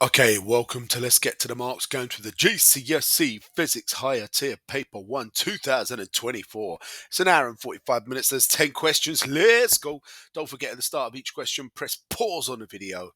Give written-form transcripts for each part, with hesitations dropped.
Okay, welcome to Let's Get to the Marks, going through the GCSE Physics Higher Tier Paper 1 2024. It's an hour and 45 minutes. There's 10 questions. Let's go. Don't forget at the start of each question, press pause on the video,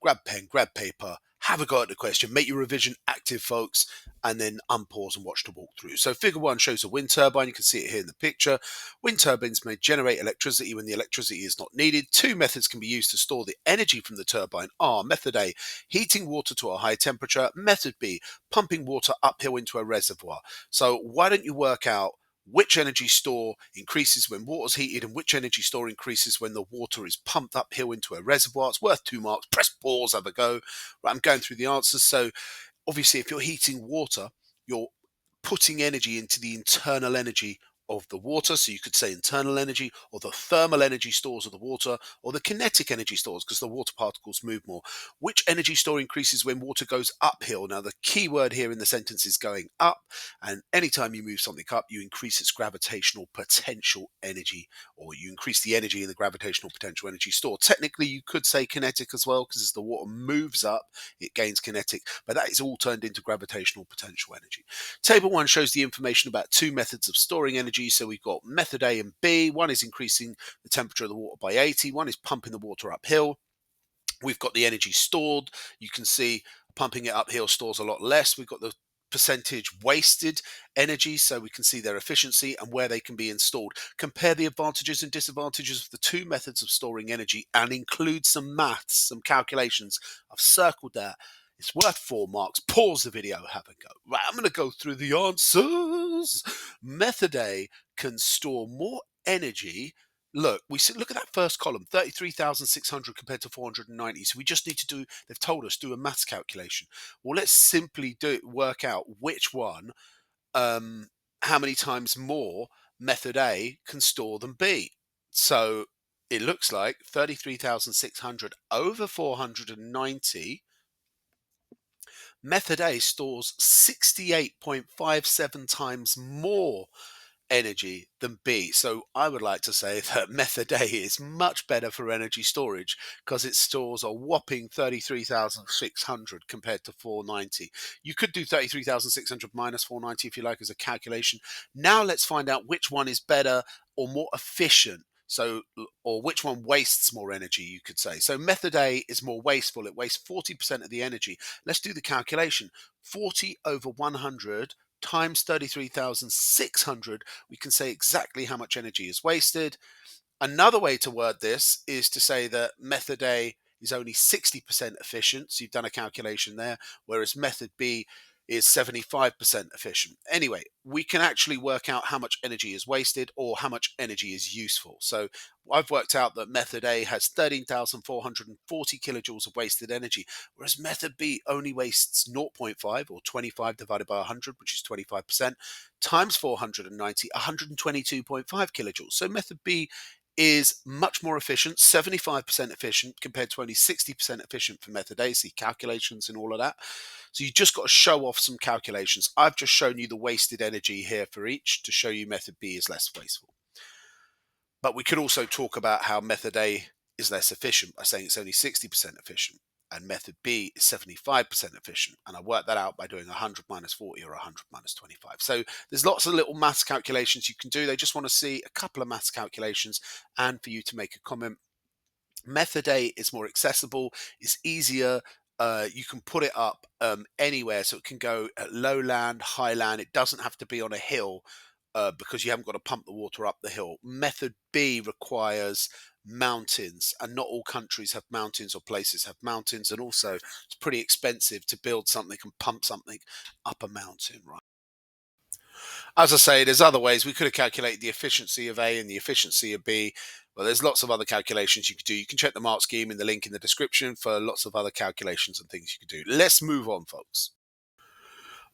grab pen, grab paper, have a go at the question, make your revision active, folks, and then unpause and watch the walkthrough. So figure 1 shows a wind turbine. You can see it here in the picture. Wind turbines may generate electricity when the electricity is not needed. Two methods can be used to store the energy from the turbine are: method A, heating water to a high temperature; method B, pumping water uphill into a reservoir. So why don't you work out which energy store increases when water's heated and which energy store increases when the water is pumped uphill into a reservoir? It's worth 2 marks. Press pause, have a go. Right, I'm going through the answers. So obviously, if you're heating water, you're putting energy into the internal energy of the water. So you could say internal energy, or the thermal energy stores of the water, or the kinetic energy stores, because the water particles move more. Which energy store increases when water goes uphill? Now, the key word here in the sentence is going up. And anytime you move something up, you increase its gravitational potential energy, or you increase the energy in the gravitational potential energy store. Technically, you could say kinetic as well, because as the water moves up, it gains kinetic, but that is all turned into gravitational potential energy. Table 1 shows the information about two methods of storing energy. So we've got method A and B. One is increasing the temperature of the water by 80. One is pumping the water uphill. We've got the energy stored. You can see pumping it uphill stores a lot less. We've got the percentage wasted energy, so we can see their efficiency and where they can be installed. Compare the advantages and disadvantages of the two methods of storing energy and include some maths, some calculations. I've circled that. It's worth 4 marks. Pause the video, have a go. Right, I'm going to go through the answers. Method A can store more energy. Look, look at that first column, 33,600 compared to 490. So we just need to do, they've told us, do a maths calculation. Well, let's simply work out which one, how many times more method A can store than B. So it looks like 33,600 over 490. Method A stores 68.57 times more energy than B. So I would like to say that method A is much better for energy storage because it stores a whopping 33,600 compared to 490. You could do 33,600 minus 490 if you like as a calculation. Now let's find out which one is better or more efficient. So, or which one wastes more energy, you could say. So method A is more wasteful. It wastes 40% of the energy. Let's do the calculation. 40 over 100 times 33,600, we can say exactly how much energy is wasted. Another way to word this is to say that method A is only 60% efficient. So you've done a calculation there, whereas method B is 75% efficient. Anyway, we can actually work out how much energy is wasted or how much energy is useful. So I've worked out that method A has 13,440 kilojoules of wasted energy, whereas method B only wastes 0.5, or 25 divided by 100, which is 25%, times 490, 122.5 kilojoules. So method B is much more efficient, 75% efficient compared to only 60% efficient for method A. See calculations and all of that. So you just got to show off some calculations. I've just shown you the wasted energy here for each to show you method B is less wasteful. But we could also talk about how method A is less efficient by saying it's only 60% efficient and method B is 75% efficient. And I worked that out by doing 100 minus 40 or 100 minus 25. So there's lots of little maths calculations you can do. They just want to see a couple of maths calculations and for you to make a comment. Method A is more accessible, it's easier. You can put it up anywhere, so it can go at low land, high land. It doesn't have to be on a hill because you haven't got to pump the water up the hill. Method B requires mountains, and not all countries have mountains or places have mountains. And also, it's pretty expensive to build something and pump something up a mountain, right? As I say, there's other ways. We could have calculated the efficiency of A and the efficiency of B. Well, there's lots of other calculations you could do. You can check the mark scheme in the link in the description for lots of other calculations and things you could do. Let's move on, folks.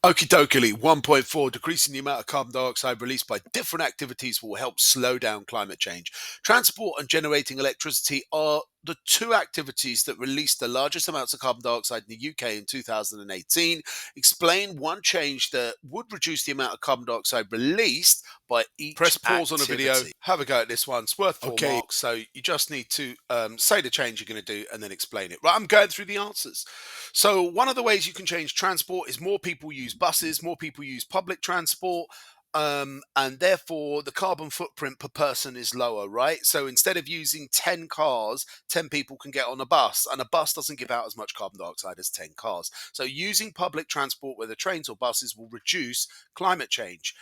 Okie dokie, 1.4, decreasing the amount of carbon dioxide released by different activities will help slow down climate change. Transport and generating electricity are the two activities that released the largest amounts of carbon dioxide in the UK in 2018. Explain one change that would reduce the amount of carbon dioxide released by each Press pause on the video, activity. have a go at this one. It's worth 4 Okay, marks. so you just need to say the change you're going to do and then explain it. Right, I'm going through the answers. So one of the ways you can change transport is more people use buses, more people use public transport, and therefore the carbon footprint per person is lower, right? So instead of using 10 cars, 10 people can get on a bus, and a bus doesn't give out as much carbon dioxide as 10 cars. So using public transport, whether trains or buses, will reduce climate change.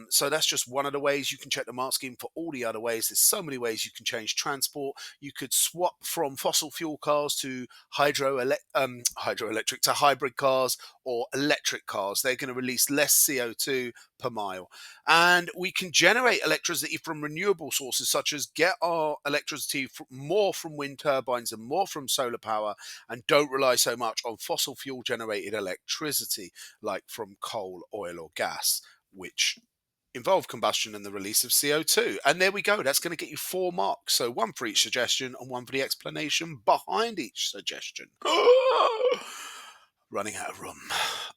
So that's just one of the ways you can check the mark scheme. For all the other ways, there's so many ways you can change transport. You could swap from fossil fuel cars to hydroelectric to hybrid cars or electric cars. They're going to release less CO2 per mile. And we can generate electricity from renewable sources, such as get our electricity more from wind turbines and more from solar power, and don't rely so much on fossil fuel generated electricity like from coal, oil, or gas, which involve combustion and the release of CO2. And there we go. That's going to get you 4 marks. So one for each suggestion and one for the explanation behind each suggestion. Running out of room.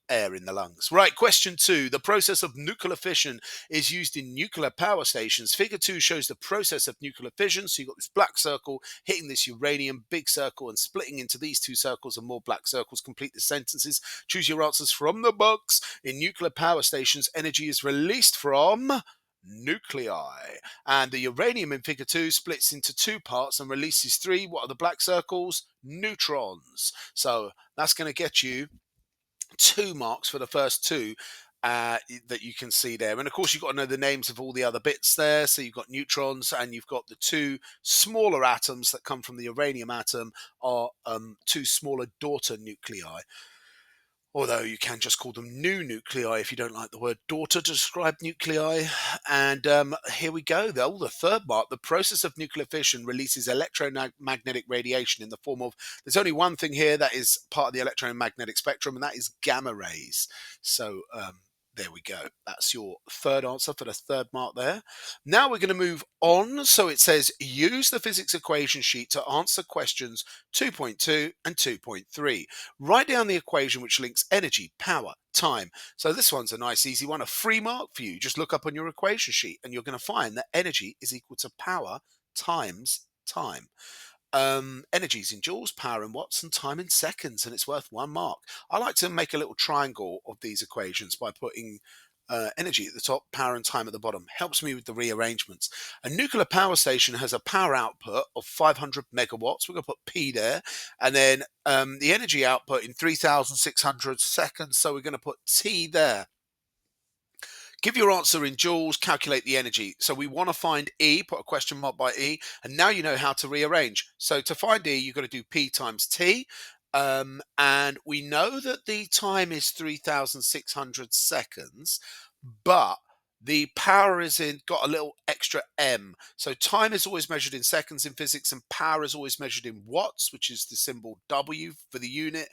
Air in the lungs. Right, question 2. The process of nuclear fission is used in nuclear power stations. Figure 2 shows the process of nuclear fission. So you've got this black circle hitting this uranium, big circle, and splitting into these two circles and more black circles. Complete the sentences. Choose your answers from the box. In nuclear power stations, energy is released from nuclei. And the uranium in figure 2 splits into 2 parts and releases 3. What are the black circles? Neutrons. So that's going to get you 2 marks for the first 2 that you can see there. And of course, you've got to know the names of all the other bits there. So you've got neutrons, and you've got the 2 smaller atoms that come from the uranium atom are 2 smaller daughter nuclei. Although you can just call them new nuclei if you don't like the word daughter to describe nuclei. And here we go. The third mark. The process of nuclear fission releases electromagnetic radiation in the form of, there's only one thing here that is part of the electromagnetic spectrum, and that is gamma rays. So there we go. That's your third answer for the third mark there. Now we're going to move on. So it says, use the physics equation sheet to answer questions 2.2 and 2.3. Write down the equation which links energy, power, time. So this one's a nice easy one, a free mark for you. Just look up on your equation sheet and you're going to find that energy is equal to power times time. Energy is in joules, power in watts, and time in seconds, and it's worth 1 mark. I like to make a little triangle of these equations by putting energy at the top, power and time at the bottom. Helps me with the rearrangements. A nuclear power station has a power output of 500 megawatts. We're going to put P there. And then the energy output in 3,600 seconds. So we're going to put T there. Give your answer in joules, calculate the energy. So we want to find E, put a question mark by E, and now you know how to rearrange. So to find E, you've got to do P times T. And we know that the time is 3,600 seconds, but the power is got a little extra M. So time is always measured in seconds in physics, and power is always measured in watts, which is the symbol W for the unit.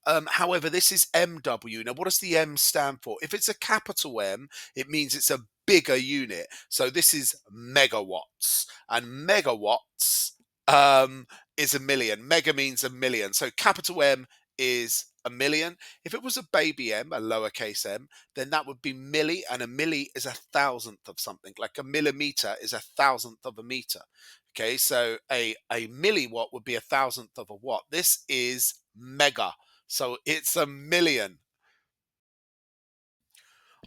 However, this is MW. Now, what does the M stand for? If it's a capital M, it means it's a bigger unit. So this is megawatts, and megawatts is a million. Mega means a million. So capital M is a million. If it was a baby m, a lowercase m, then that would be milli, and a milli is a thousandth of something. Like a millimeter is a thousandth of a meter. Okay, so a milliwatt would be a thousandth of a watt. This is mega, so it's a million.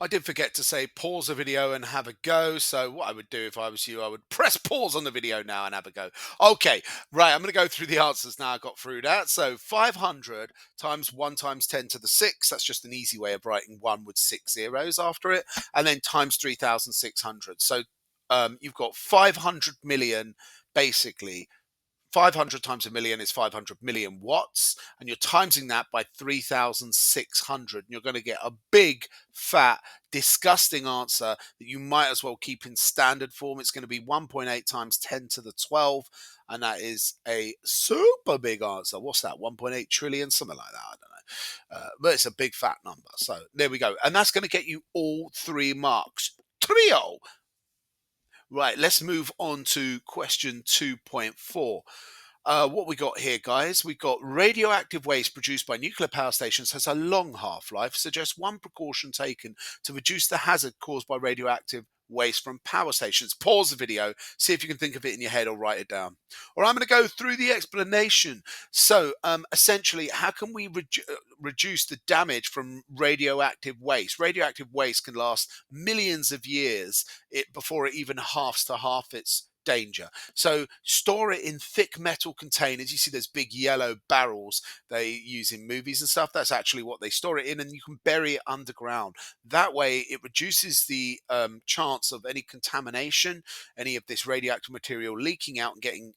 I did forget to say pause the video and have a go. So what I would do if I was you, I would press pause on the video now and have a go. Okay, right, I'm going to go through the answers now. I got through that. So 500 times 1 times 10 to the 6. That's just an easy way of writing 1 with 6 zeros after it. And then times 3,600. So you've got 500 million, basically. 500 times a million is 500 million watts, and you're timesing that by 3,600, and you're going to get a big, fat, disgusting answer that you might as well keep in standard form. It's going to be 1.8 times 10 to the 12, and that is a super big answer. What's that? 1.8 trillion, something like that. I don't know, but it's a big, fat number. So there we go, and that's going to get you all 3 marks. Trio. Right, let's move on to question 2.4. What we got here, guys? We've got radioactive waste produced by nuclear power stations has a long half-life. Suggest one precaution taken to reduce the hazard caused by radioactive waste from power stations. Pause the video, see if you can think of it in your head or write it down. Or I'm going to go through the explanation. So, essentially, how can we reduce the damage from radioactive waste? Radioactive waste can last millions of years before it even halves to half its danger. So store it in thick metal containers. You see those big yellow barrels they use in movies and stuff. That's actually what they store it in, and you can bury it underground. That way, it reduces the chance of any contamination, any of this radioactive material leaking out and getting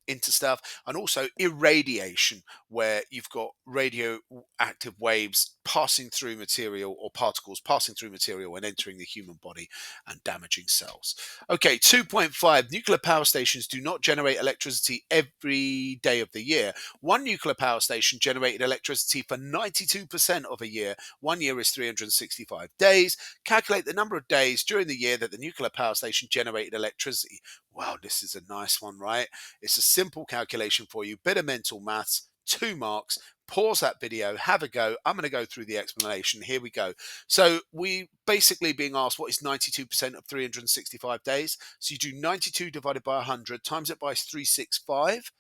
into stuff, and also irradiation, where you've got radioactive waves passing through material or particles passing through material and entering the human body and damaging cells. Okay, 2.5. Nuclear power stations do not generate electricity every day of the year. One nuclear power station generated electricity for 92% of a year. 1 year is 365 days. Calculate the number of days during the year that the nuclear power station generated electricity. Wow, this is a nice one, right? It's a simple calculation for you. Bit of mental maths, 2 marks. Pause that video, have a go. I'm going to go through the explanation. Here we go. So we basically being asked what is 92% of 365 days. So you do 92 divided by 100, times it by 365,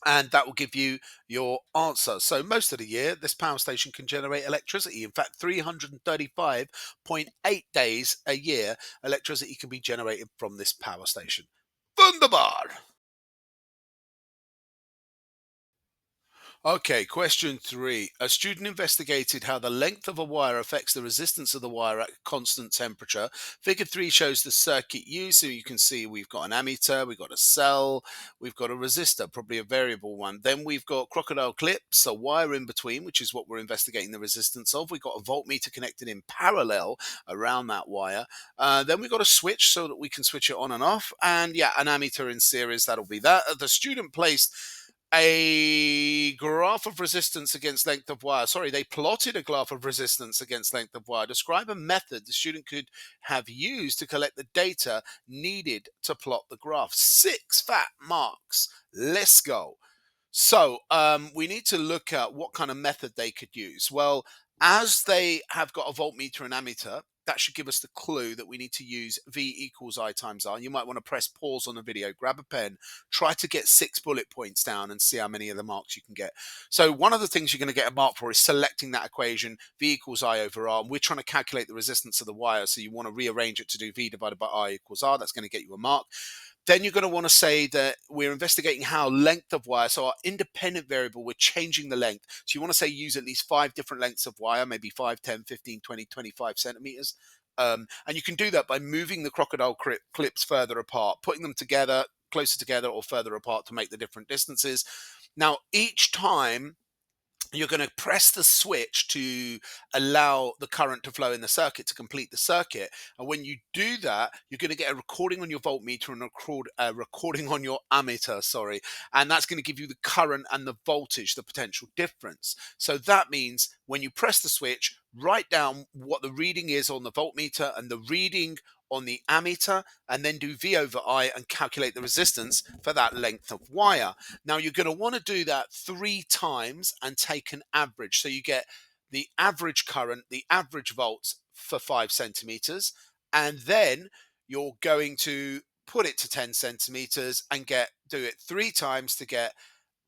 and that will give you your answer. So most of the year, this power station can generate electricity. In fact, 335.8 days a year, electricity can be generated from this power station. Wunderbar! Okay, question 3. A student investigated how the length of a wire affects the resistance of the wire at constant temperature. Figure 3 shows the circuit used. So you can see we've got an ammeter, we've got a cell, we've got a resistor, probably a variable one. Then we've got crocodile clips, a wire in between, which is what we're investigating the resistance of. We've got a voltmeter connected in parallel around that wire. Then we've got a switch so that we can switch it on and off. And yeah, an ammeter in series, that'll be that. The student placed a graph of resistance against length of wire. Sorry, they plotted a graph of resistance against length of wire. Describe a method the student could have used to collect the data needed to plot the graph. 6 fat marks. Let's go. So we need to look at what kind of method they could use. Well, as they have got a voltmeter and ammeter, that should give us the clue that we need to use V equals I times R. You might want to press pause on the video, grab a pen, try to get 6 bullet points down and see how many of the marks you can get. So one of the things you're going to get a mark for is selecting that equation, V equals I over R. And we're trying to calculate the resistance of the wire. So you want to rearrange it to do V divided by I equals R. That's going to get you a mark. Then you're going to want to say that we're investigating how length of wire, so our independent variable, we're changing the length. So you want to say use at least 5 different lengths of wire, maybe 5, 10, 15, 20, 25 centimeters. And you can do that by moving the crocodile clips further apart, putting them together, closer together or further apart to make the different distances. Now, each time you're going to press the switch to allow the current to flow in the circuit to complete the circuit. And when you do that, you're going to get a recording on your voltmeter and a recording on your ammeter, sorry. And that's going to give you the current and the voltage, the potential difference. So that means when you press the switch, write down what the reading is on the voltmeter and the reading on the ammeter, and then do V over I and calculate the resistance for that length of wire. Now you're going to want to do that 3 times and take an average. So you get the average current, the average volts for 5 centimeters, and then you're going to put it to 10 centimeters and do it 3 times to get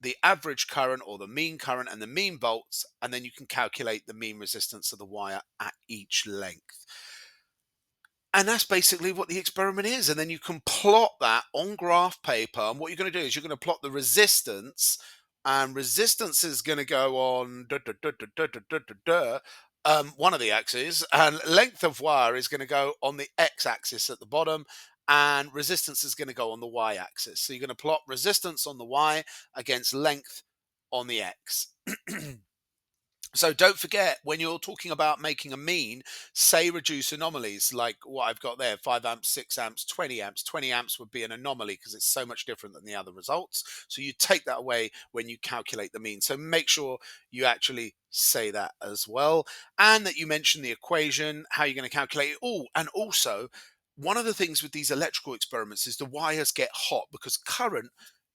the average current or the mean current and the mean volts, and then you can calculate the mean resistance of the wire at each length. And that's basically what the experiment is. And then you can plot that on graph paper. And what you're going to do is you're going to plot the resistance, and resistance is going to go on one of the axes, and length of wire is going to go on the x-axis at the bottom, and resistance is going to go on the y-axis. So you're going to plot resistance on the y against length on the x. So don't forget, when you're talking about making a mean, say reduce anomalies like what I've got there, 5 amps, 6 amps, 20 amps. 20 amps would be an anomaly because it's so much different than the other results. So you take that away when you calculate the mean. So make sure you actually say that as well. And that you mention the equation, how you're going to calculate it. Oh, and also, one of the things with these electrical experiments is the wires get hot because current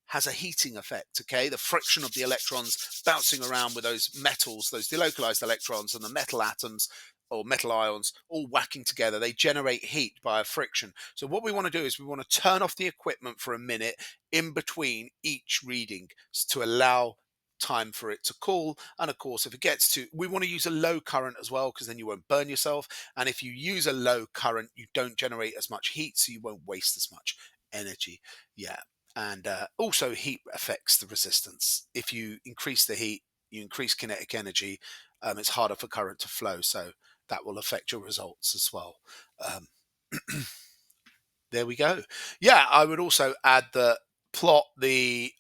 has a heating effect, okay? The friction of the electrons bouncing around with those metals, those delocalized electrons and the metal atoms or metal ions all whacking together, they generate heat by a friction. So what we want to do is we want to turn off the equipment for a minute in between each reading to allow time for it to cool. And of course, if it gets to, we want to use a low current as well, because then you won't burn yourself. And if you use a low current, you don't generate as much heat, so you won't waste as much energy. Yeah. And also, heat affects the resistance. If you increase the heat, you increase kinetic energy. It's harder for current to flow, so that will affect your results as well. Um, there we go. Yeah, I would also add that plot the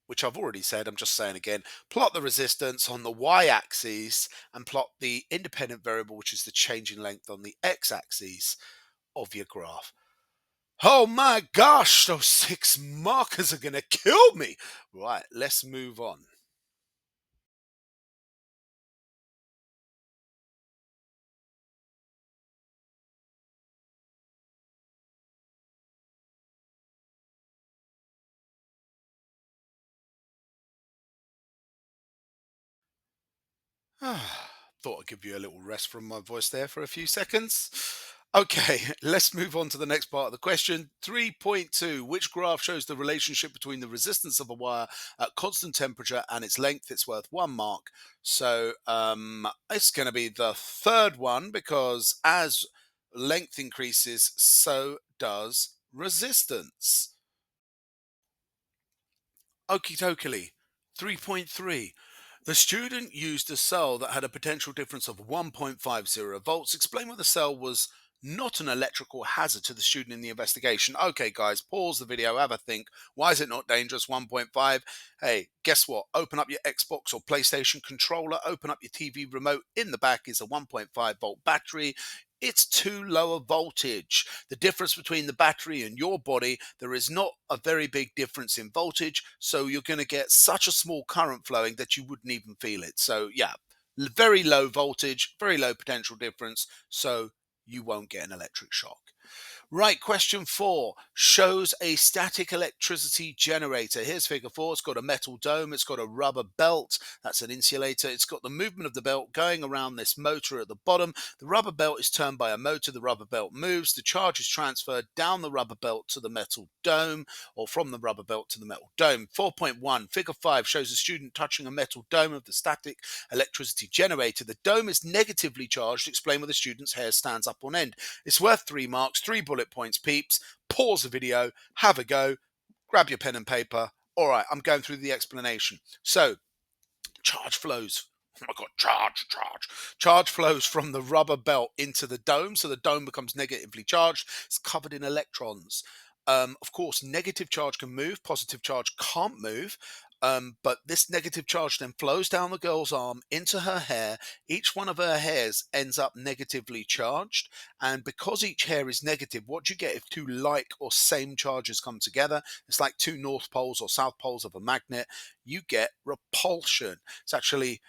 which I've already said, I'm just saying again, plot the resistance on the y-axis and plot the independent variable, which is the change in length, on the x-axis of your graph. Oh my gosh, those 6 markers are going to kill me. Right, let's move on. Thought I'd give you a little rest from my voice there for a few seconds. Okay, let's move on to the next part of the question. 3.2. Which graph shows the relationship between the resistance of a wire at constant temperature and its length? It's worth 1 mark. So it's going to be the third one, because as length increases, so does resistance. Okie dokie. 3.3. The student used a cell that had a potential difference of 1.50 volts. Explain why the cell was not an electrical hazard to the student in the investigation. Okay, guys, pause the video, have a think. Why is it not dangerous? 1.5. Hey, guess what? Open up your Xbox or PlayStation controller, open up your TV remote. In the back is a 1.5 volt battery. It's too low a voltage. The difference between the battery and your body, there is not a very big difference in voltage, so you're going to get such a small current flowing that you wouldn't even feel it. So yeah, very low voltage, very low potential difference, so you won't get an electric shock. Right, question 4 shows a static electricity generator. Here's figure 4. It's got a metal dome. It's got a rubber belt. That's an insulator. It's got the movement of the belt going around this motor at the bottom. The rubber belt is turned by a motor. The rubber belt moves. The charge is transferred down the rubber belt to the metal dome, or from the rubber belt to the metal dome. 4.1, figure 5 shows a student touching a metal dome of the static electricity generator. The dome is negatively charged. Explain why the student's hair stands up on end. It's worth 3 marks, 3 bullet points, peeps. Pause the video, have a go, grab your pen and paper. All right, I'm going through the explanation. So, charge flows. Oh my God, charge. Charge flows from the rubber belt into the dome. So the dome becomes negatively charged. It's covered in electrons. Of course, negative charge can move, positive charge can't move. But this negative charge then flows down the girl's arm into her hair. Each one of her hairs ends up negatively charged. And because each hair is negative, what you get if 2 like or same charges come together, it's like 2 north poles or south poles of a magnet, you get repulsion. It's actually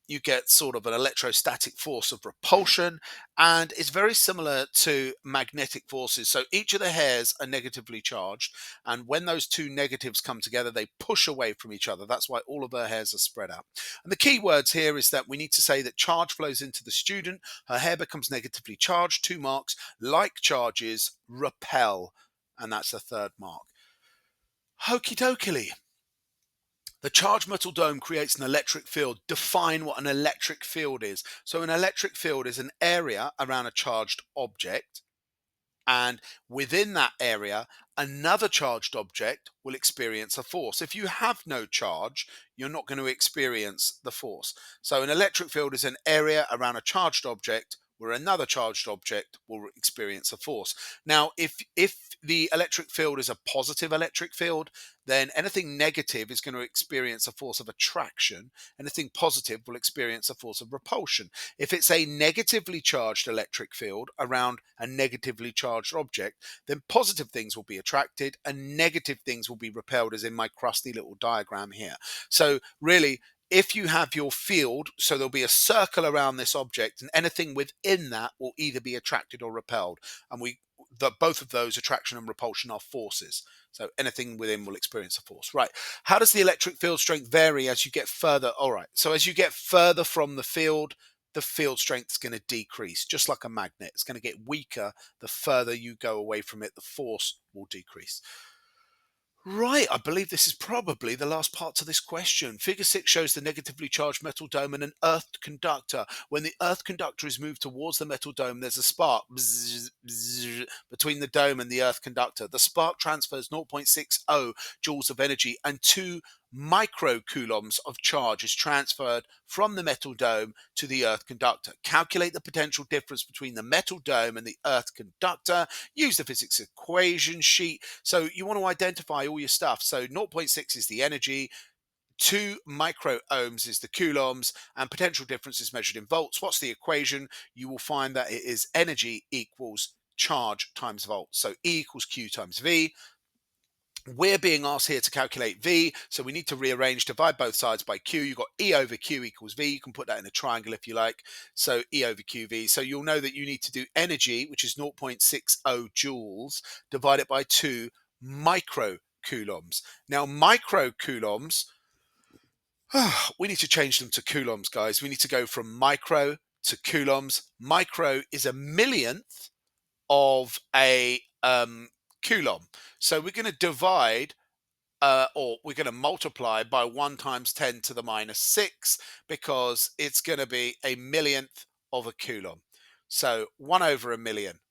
you get sort of an electrostatic force of repulsion, and it's very similar to magnetic forces. So each of the hairs are negatively charged, and when those 2 negatives come together, they push away from each other. That's why all of her hairs are spread out. And the key words here is that we need to say that charge flows into the student, her hair becomes negatively charged, 2 marks, like charges repel, and that's the third mark. Hokey dokey. The charged metal dome creates an electric field. Define what an electric field is. So an electric field is an area around a charged object, and within that area, another charged object will experience a force. If you have no charge, you're not going to experience the force. So an electric field is an area around a charged object where another charged object will experience a force. Now, if the electric field is a positive electric field, then anything negative is going to experience a force of attraction. Anything positive will experience a force of repulsion. If it's a negatively charged electric field around a negatively charged object, then positive things will be attracted and negative things will be repelled, as in my crusty little diagram here. So really, if you have your field, so there'll be a circle around this object, and anything within that will either be attracted or repelled. And that both of those, attraction and repulsion, are forces. So anything within will experience a force. Right. How does the electric field strength vary as you get further? All right. So as you get further from the field strength is going to decrease, just like a magnet. It's going to get weaker the further you go away from it. The force will decrease. Right, I believe this is probably the last part to this question. Figure 6 shows the negatively charged metal dome and an earth conductor. When the earth conductor is moved towards the metal dome, there's a spark bzz, bzz, between the dome and the earth conductor. The spark transfers 0.60 joules of energy, and 2 microcoulombs of charge is transferred from the metal dome to the earth conductor. Calculate the potential difference between the metal dome and the earth conductor. Use the physics equation sheet. So you want to identify all your stuff. So 0.6 is the energy, 2 micro ohms is the coulombs, and potential difference is measured in volts. What's the equation? You will find that it is energy equals charge times volts. So E equals Q times V. We're being asked here to calculate V, so we need to rearrange, divide both sides by Q. You've got E over Q equals V. You can put that in a triangle if you like. So E over QV. So you'll know that you need to do energy, which is 0.60 joules, divided by 2 microcoulombs. Now, microcoulombs, we need to change them to coulombs, guys. We need to go from micro to coulombs. Micro is a millionth of a coulomb. So we're going to divide or we're going to multiply by 1 times 10 to the minus 6 because it's going to be a millionth of a coulomb. So 1 over a million,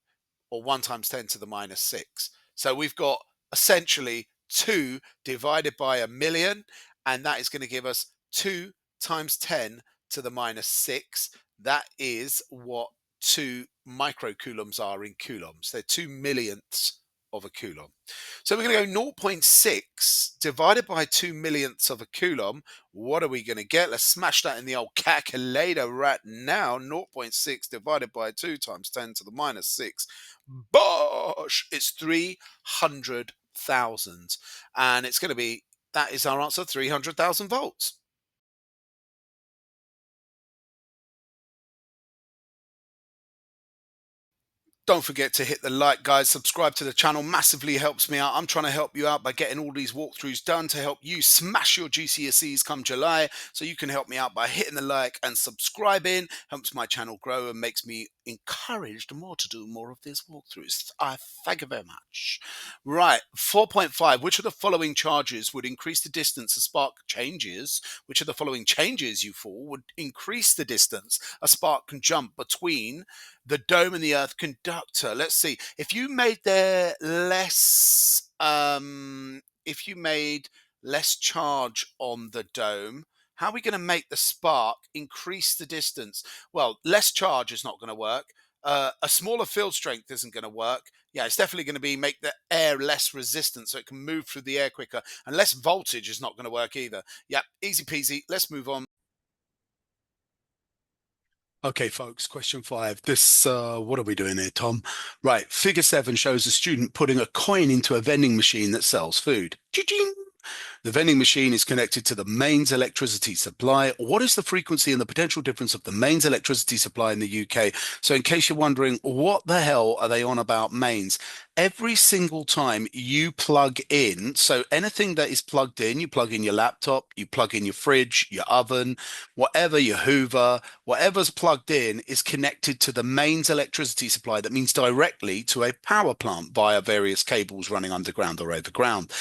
or 1 times 10 to the minus 6. So we've got essentially 2 divided by a million, and that is going to give us 2 times 10 to the minus 6. That is what 2 microcoulombs are in coulombs. They're 2 millionths of a coulomb. So we're going to go 0.6 divided by 2 millionths of a coulomb. What are we going to get? Let's smash that in the old calculator right now. 0.6 divided by 2 times 10 to the minus 6. Bosh! It's 300,000. And it's going to be, that is our answer, 300,000 volts. Don't forget to hit the like, guys. Subscribe to the channel. Massively helps me out. I'm trying to help you out by getting all these walkthroughs done to help you smash your GCSEs come July. So you can help me out by hitting the like and subscribing. Helps my channel grow and makes me encouraged more to do more of these walkthroughs. I thank you very much. Right, 4.5. Which of the following charges would increase the distance a spark changes? Which of the following changes, you fool, would increase the distance a spark can jump between the dome and the earth conductor? Let's see. If you made there less, if you made less charge on the dome, how are we going to make the spark increase the distance? Well, less charge is not going to work. A smaller field strength isn't going to work. Yeah, it's definitely going to be make the air less resistant so it can move through the air quicker. And less voltage is not going to work either. Yeah, easy peasy. Let's move on. Okay, folks, question 5. What are we doing here, Tom? Right, figure 7 shows a student putting a coin into a vending machine that sells food. Ching! The vending machine is connected to the mains electricity supply. What is the frequency and the potential difference of the mains electricity supply in the UK? So in case you're wondering, what the hell are they on about mains? Every single time you plug in, so anything that is plugged in, you plug in your laptop, you plug in your fridge, your oven, whatever, your Hoover, whatever's plugged in is connected to the mains electricity supply. That means directly to a power plant via various cables running underground or overground.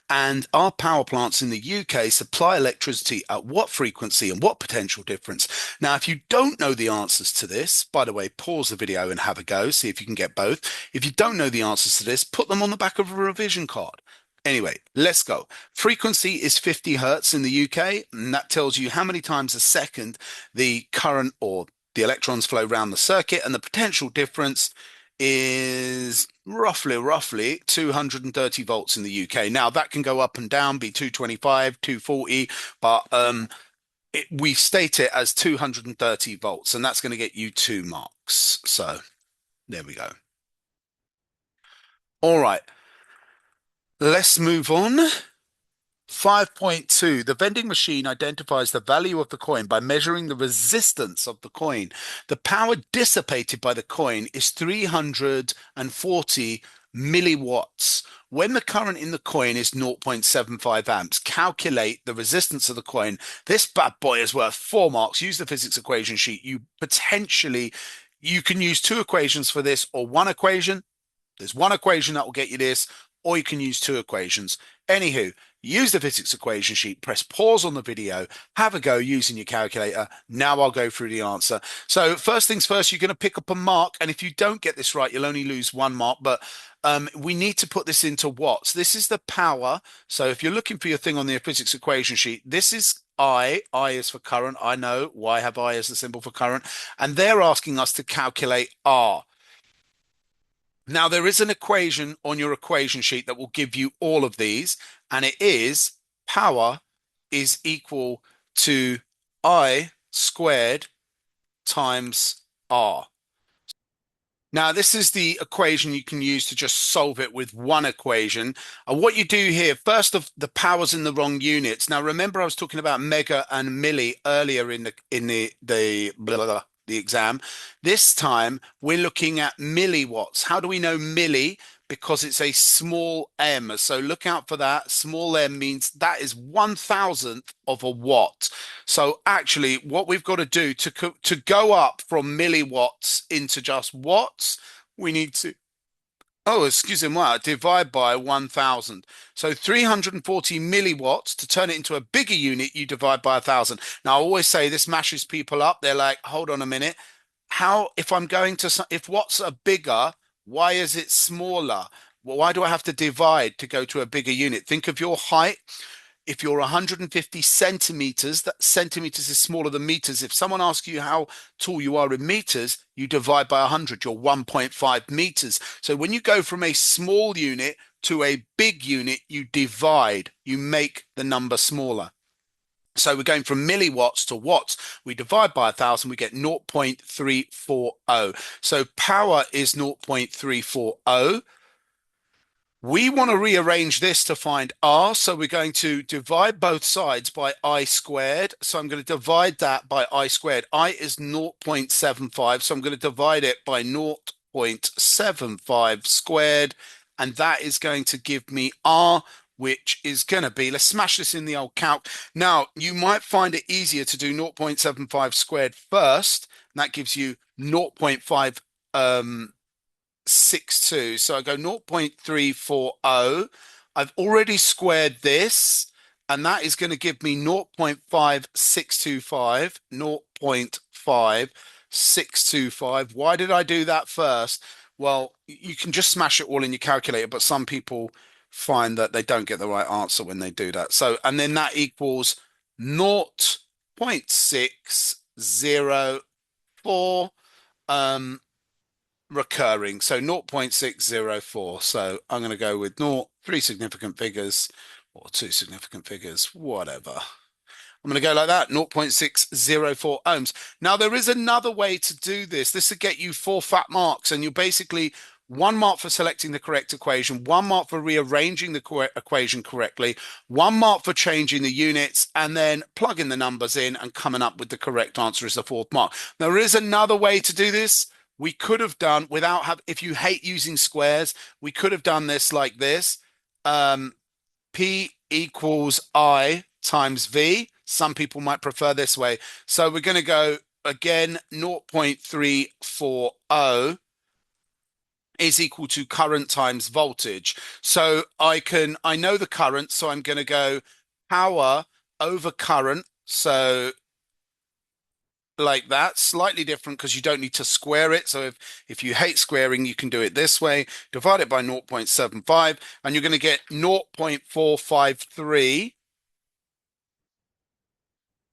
And our power plants in the UK supply electricity at what frequency and what potential difference? Now, if you don't know the answers to this, by the way, pause the video and have a go, see if you can get both. If you don't know the answers to this, put them on the back of a revision card. Anyway, let's go. Frequency is 50 hertz in the UK, and that tells you how many times a second the current or the electrons flow around the circuit, and the potential difference is roughly 230 volts in the UK. Now that can go up and down, be 225, 240, but we state it as 230 volts, and that's going to get you 2 marks. So there we go. All right, let's move on 5.2. The vending machine identifies the value of the coin by measuring the resistance of the coin. The power dissipated by the coin is 340 milliwatts. When the current in the coin is 0.75 amps, calculate the resistance of the coin. This bad boy is worth 4 marks. Use the physics equation sheet. You can use two equations for this or one equation. There's one equation that will get you this, or you can use two equations. Anywho, use the physics equation sheet, press pause on the video, have a go using your calculator. Now I'll go through the answer. So first things first, you're going to pick up a mark. And if you don't get this right, you'll only lose 1 mark. But we need to put this into watts. This is the power. So if you're looking for your thing on the physics equation sheet, this is I. I is for current. I know why have I as the symbol for current. And they're asking us to calculate R. Now, there is an equation on your equation sheet that will give you all of these, and it is power is equal to I squared times R. Now, this is the equation you can use to just solve it with one equation. And what you do here, first of the power's in the wrong units. Now, remember I was talking about mega and milli earlier in the blah, blah, blah, the exam. This time we're looking at milliwatts. How do we know milli? Because it's a small m. So look out for that. Small m means that is 1,000th of a watt. So actually, what we've got to do to go up from milliwatts into just watts, we need to, oh, excuse me, divide by 1,000. So 340 milliwatts, to turn it into a bigger unit, you divide by 1,000. Now, I always say this mashes people up. They're like, hold on a minute. If watts are bigger, why is it smaller? Well, why do I have to divide to go to a bigger unit? Think of your height. If you're 150 centimeters, that centimeters is smaller than meters. If someone asks you how tall you are in meters, you divide by 100, you're 1.5 meters. So when you go from a small unit to a big unit, you divide, you make the number smaller. So we're going from milliwatts to watts. We divide by 1,000, we get 0.340. So power is 0.340. We want to rearrange this to find R, so we're going to divide both sides by I squared. So I'm going to divide that by I squared. I is 0.75, so I'm going to divide it by 0.75 squared, and that is going to give me R, which is going to be, let's smash this in the old calc. Now, you might find it easier to do 0.75 squared first, and that gives you 0.5 62. So I go 0.340. I've already squared this, and that is going to give me 0.5625, 0.5625. Why did I do that first? Well, you can just smash it all in your calculator, but some people find that they don't get the right answer when they do that. So, and then that equals 0.604 recurring, so 0.604. So I'm going to go with 3 significant figures or 2 significant figures, whatever. I'm going to go like that, 0.604 ohms. Now, there is another way to do this. This will get you 4 fat marks, and you're basically 1 mark for selecting the correct equation, 1 mark for rearranging the equation correctly, 1 mark for changing the units, and then plugging the numbers in and coming up with the correct answer is the 4th mark. There is another way to do this. We could have done if you hate using squares, we could have done this like this. P equals I times V. Some people might prefer this way. So we're going to go again, 0.340 is equal to current times voltage. So I know the current, so I'm going to go power over current. So like that, slightly different because you don't need to square it. So if you hate squaring, you can do it this way. Divide it by 0.75, and you're going to get 0.453,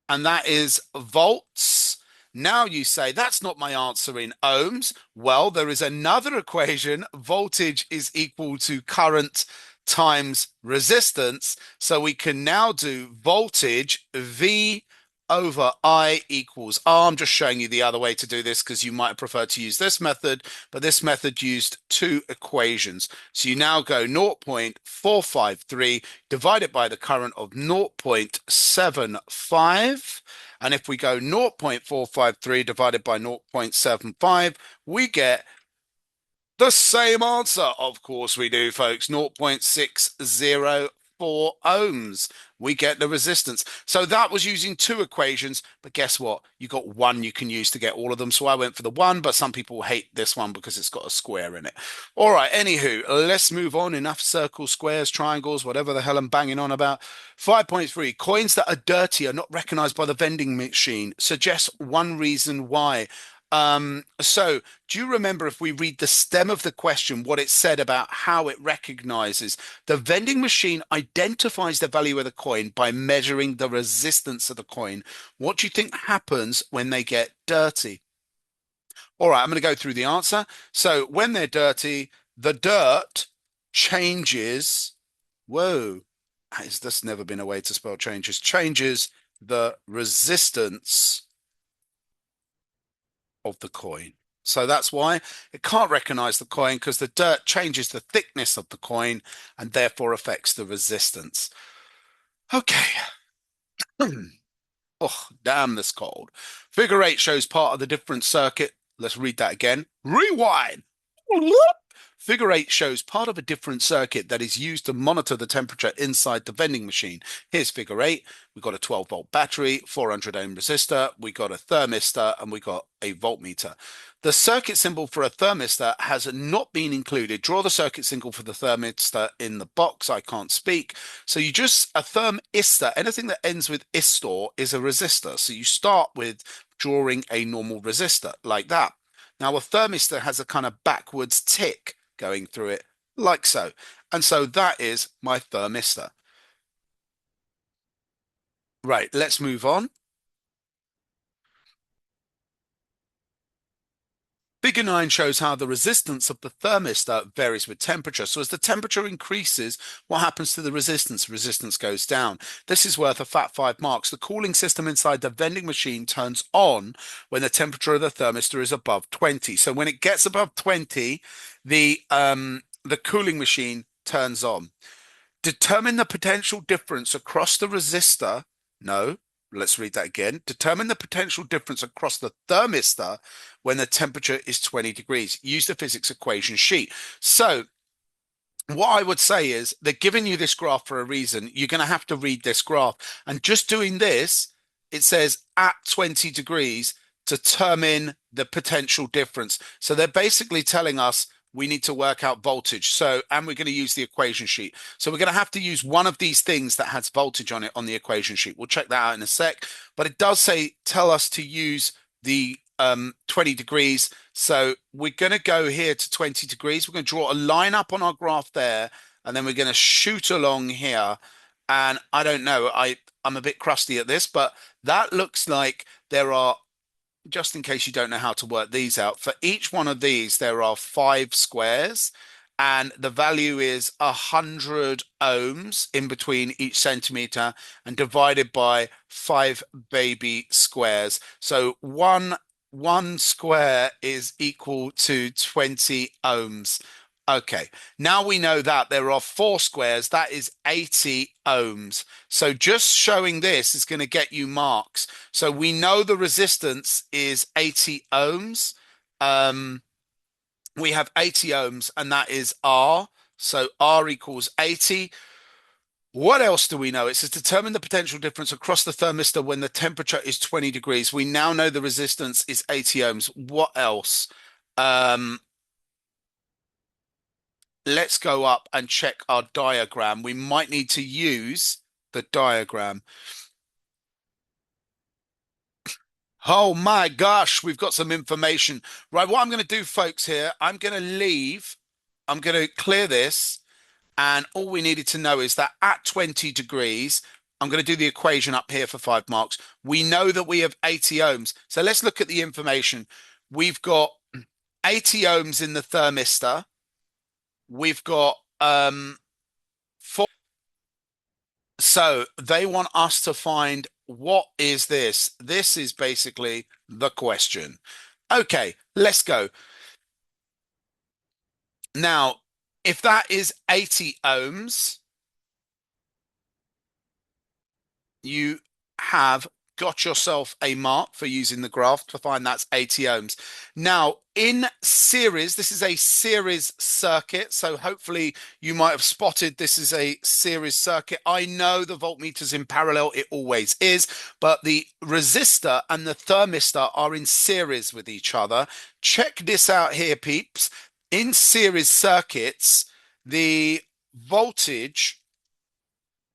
and that is volts. Now you say, that's not my answer in ohms. Well, there is another equation. Voltage is equal to current times resistance. So we can now do voltage, V over I equals R. I'm just showing you the other way to do this because you might prefer to use this method, but this method used two equations. So you now go 0.453 divided by the current of 0.75. And if we go 0.453 divided by 0.75, we get the same answer. Of course we do, folks. 0.604 ohms. We get the resistance. So that was using two equations, but guess what? You got one you can use to get all of them. So I went for the one, but some people hate this one because it's got a square in it. All right, anywho, let's move on. Enough circles, squares, triangles, whatever the hell I'm banging on about. 5.3, coins that are dirty are not recognized by the vending machine. Suggest one reason why. So do you remember, if we read the stem of the question, what it said about how it recognizes? The vending machine identifies the value of the coin by measuring the resistance of the coin. What do you think happens when they get dirty? All right, I'm going to go through the answer. So when they're dirty, the dirt changes. Whoa, has this never been a way to spell changes? Changes the resistance of the coin. So that's why it can't recognize the coin, because the dirt changes the thickness of the coin and therefore affects the resistance. Okay. Oh, damn, this cold. Figure 8 shows part of the different circuit. Let's read that again. Rewind. Figure 8 shows part of a different circuit that is used to monitor the temperature inside the vending machine. Here's figure 8. We've got a 12-volt battery, 400 ohm resistor, we got a thermistor, and we got a voltmeter. The circuit symbol for a thermistor has not been included. Draw the circuit symbol for the thermistor in the box. I can't speak. So you just, a thermistor, anything that ends with istor is a resistor. So you start with drawing a normal resistor like that. Now a thermistor has a kind of backwards tick going through it like so. And so that is my thermistor. Right, let's move on. Figure 9 shows how the resistance of the thermistor varies with temperature. So as the temperature increases, what happens to the resistance? Resistance goes down. This is worth a fat 5 marks. The cooling system inside the vending machine turns on when the temperature of the thermistor is above 20. So when it gets above 20, the cooling machine turns on. Determine the potential difference across the resistor. No, let's read that again. Determine the potential difference across the thermistor when the temperature is 20 degrees. Use the physics equation sheet. So what I would say is they're giving you this graph for a reason. You're going to have to read this graph. And just doing this, it says at 20 degrees, determine the potential difference. So they're basically telling us we need to work out voltage. So, and we're going to use the equation sheet. So we're going to have to use one of these things that has voltage on it on the equation sheet. We'll check that out in a sec. But it does say, tell us to use the 20 degrees. So we're going to go here to 20 degrees. We're going to draw a line up on our graph there, and then we're going to shoot along here. And I don't know, I'm a bit crusty at this, but that looks like there are, just in case you don't know how to work these out, for each one of these, there are 5 squares, and the value is 100 ohms in between each centimeter and divided by 5 baby squares. So one square is equal to 20 ohms. Okay, now we know that there are 4 squares, that is 80 ohms. So just showing this is going to get you marks. So we know the resistance is 80 ohms. We have 80 ohms, and that is R. So R equals 80. What else do we know? It says determine the potential difference across the thermistor when the temperature is 20 degrees. We now know the resistance is 80 ohms. What else? Let's go up and check our diagram. We might need to use the diagram. Oh my gosh, we've got some information. Right, what I'm going to do, folks, here, I'm going to leave. I'm going to clear this. And all we needed to know is that at 20 degrees, I'm going to do the equation up here for 5 marks. We know that we have 80 ohms. So let's look at the information. We've got 80 ohms in the thermistor. We've got 4. So they want us to find what is this? This is basically the question. Okay, let's go. Now, if that is 80 ohms, you have got yourself a mark for using the graph to find that's 80 ohms. Now, in series, this is a series circuit. So hopefully you might have spotted this is a series circuit. I know the voltmeters in parallel, it always is, but the resistor and the thermistor are in series with each other. Check this out here, peeps. In series circuits, the voltage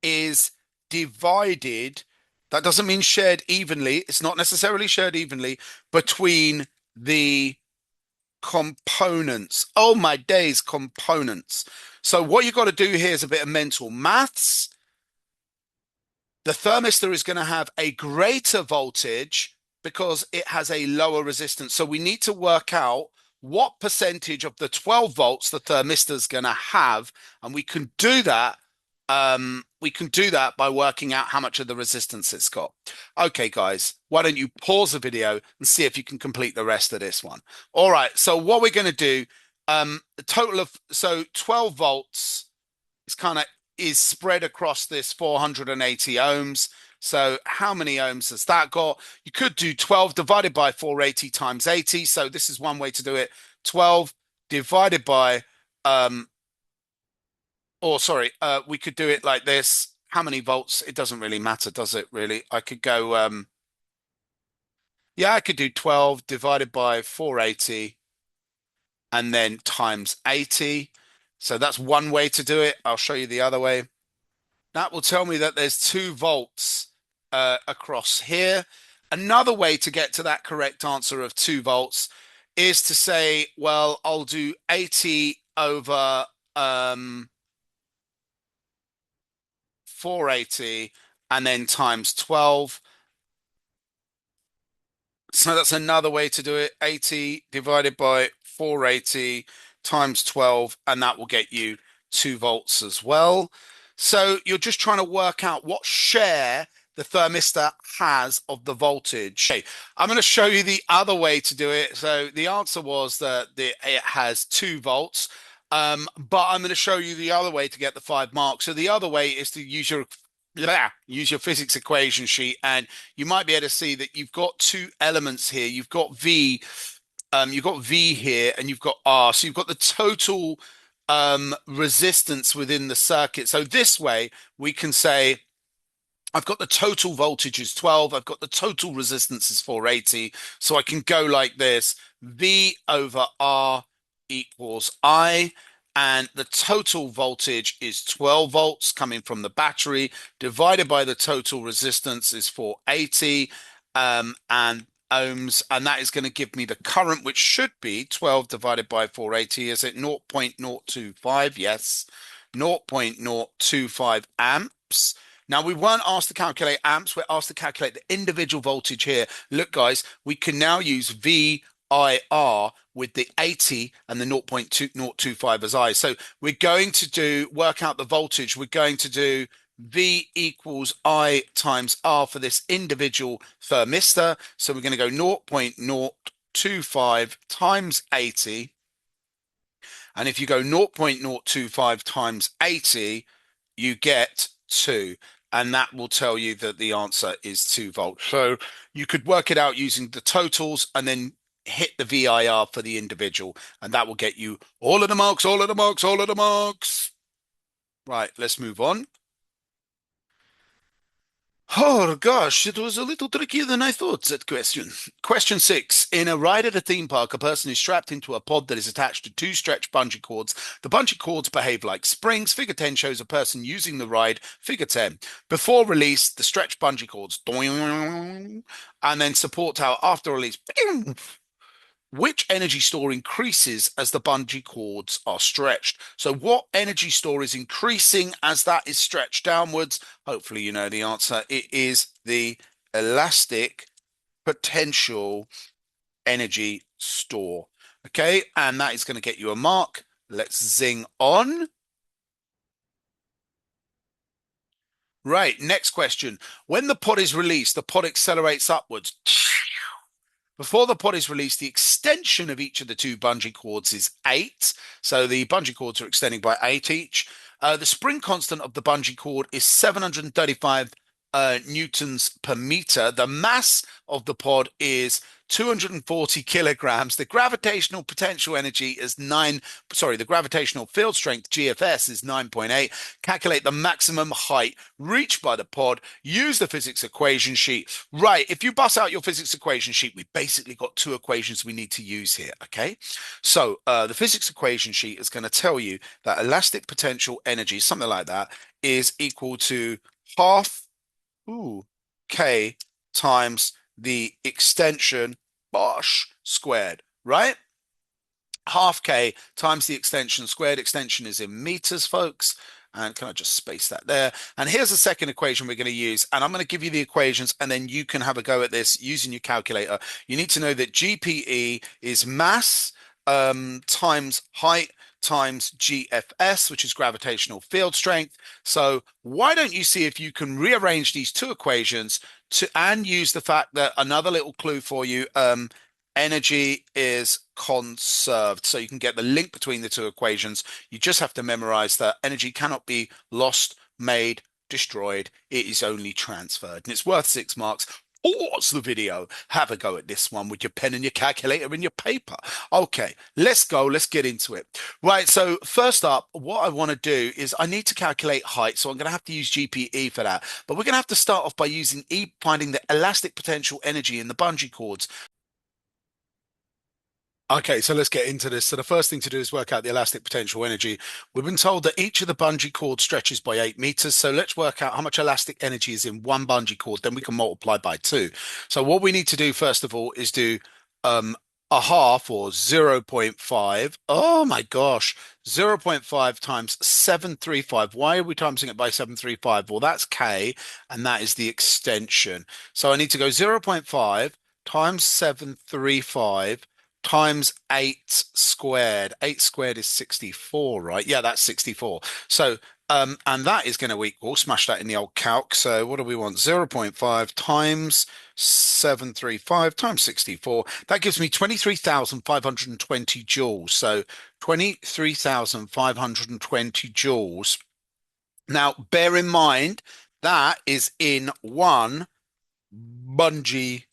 is divided. That doesn't mean shared evenly. It's not necessarily shared evenly between the components. Oh my days, components. So what you've got to do here is a bit of mental maths. The thermistor is going to have a greater voltage because it has a lower resistance. So we need to work out what percentage of the 12 volts the thermistor is going to have, and we can do that. We can do that by working out how much of the resistance it's got. Okay, guys, why don't you pause the video and see if you can complete the rest of this one? All right, so what we're going to do, the total of, so 12 volts is spread across this 480 ohms. So how many ohms has that got? You could do 12 divided by 480 times 80. So this is one way to do it. 12 divided by, we could do it like this. How many volts? It doesn't really matter, does it really? I could go, yeah, I could do 12 divided by 480 and then times 80. So that's one way to do it. I'll show you the other way. That will tell me that there's 2 volts across here. Another way to get to that correct answer of 2 volts is to say, well, I'll do 80 over 480 and then times 12. So that's another way to do it. 80 divided by 480 times 12, and that will get you 2 volts as well. So you're just trying to work out what share the thermistor has of the voltage. Okay, I'm going to show you the other way to do it. So the answer was that it has 2 volts. But I'm going to show you the other way to get the 5 marks. So the other way is to use your physics equation sheet, and you might be able to see that you've got 2 elements here. You've got V here, and you've got R. So you've got the total resistance within the circuit. So this way we can say I've got the total voltage is 12. I've got the total resistance is 480. So I can go like this. V over R equals I. And the total voltage is 12 volts coming from the battery divided by the total resistance is 480 and ohms. And that is going to give me the current, which should be 12 divided by 480. Is it 0.025? Yes. 0.025 amps. Now, we weren't asked to calculate amps. We're asked to calculate the individual voltage here. Look, guys, we can now use VIR with the 80 and the 0.025 as I. So we're going to work out the voltage. We're going to do V equals I times R for this individual thermistor. So we're going to go 0.025 times 80. And if you go 0.025 times 80, you get 2. And that will tell you that the answer is 2 volts. So you could work it out using the totals and then hit the VIR for the individual. And that will get you all of the marks, all of the marks, all of the marks. Right, let's move on. Oh gosh, it was a little trickier than I thought, that question. Question 6. In a ride at a theme park, a person is strapped into a pod that is attached to 2 stretched bungee cords. The bungee cords behave like springs. Figure 10 shows a person using the ride. Figure 10. Before release, the stretched bungee cords doing, and then support tower after release. Which energy store increases as the bungee cords are stretched? So what energy store is increasing as that is stretched downwards? Hopefully you know the answer. It is the elastic potential energy store. Okay, and that is going to get you a mark. Let's zing on. Right, next question. When the pod is released, the pod accelerates upwards. Before the pod is released, the extension of each of the two bungee cords is 8. So the bungee cords are extending by 8 each. The spring constant of the bungee cord is 735 newtons per meter. The mass of the pod is 240 kilograms. The gravitational potential energy is the gravitational field strength, GFS, is 9.8. Calculate the maximum height reached by the pod. Use the physics equation sheet. Right, if you bust out your physics equation sheet, we basically got two equations we need to use here, okay? So the physics equation sheet is going to tell you that elastic potential energy, something like that, is equal to half K times the extension squared, right? Half K times the extension squared. Extension is in meters, folks. And can I just space that there? And here's the second equation we're going to use. And I'm going to give you the equations, and then you can have a go at this using your calculator. You need to know that GPE is mass times height times GFS, which is gravitational field strength. So why don't you see if you can rearrange these two equations and use the fact that another little clue for you, energy is conserved. So you can get the link between the two equations. You just have to memorize that energy cannot be lost, made, destroyed. It is only transferred. And it's worth 6 marks. Pause the video. Have a go at this one with your pen and your calculator and your paper. Okay, let's go. Let's get into it. Right, so first up, what I want to do is I need to calculate height. So I'm going to have to use GPE for that. But we're going to have to start off by using finding the elastic potential energy in the bungee cords. Okay, so let's get into this. So the first thing to do is work out the elastic potential energy. We've been told that each of the bungee cord stretches by 8 meters. So let's work out how much elastic energy is in one bungee cord. Then we can multiply by 2. So what we need to do first of all is do a half, or 0.5. Oh my gosh, 0.5 times 735. Why are we timesing it by 735? Well, that's K, and that is the extension. So I need to go 0.5 times 735 times 8 squared. 8 squared is 64, right? Yeah, that's 64. So, and that is going to equal, smash that in the old calc. So what do we want? 0.5 times 735 times 64. That gives me 23,520 joules. So 23,520 joules. Now, bear in mind, that is in one bungee.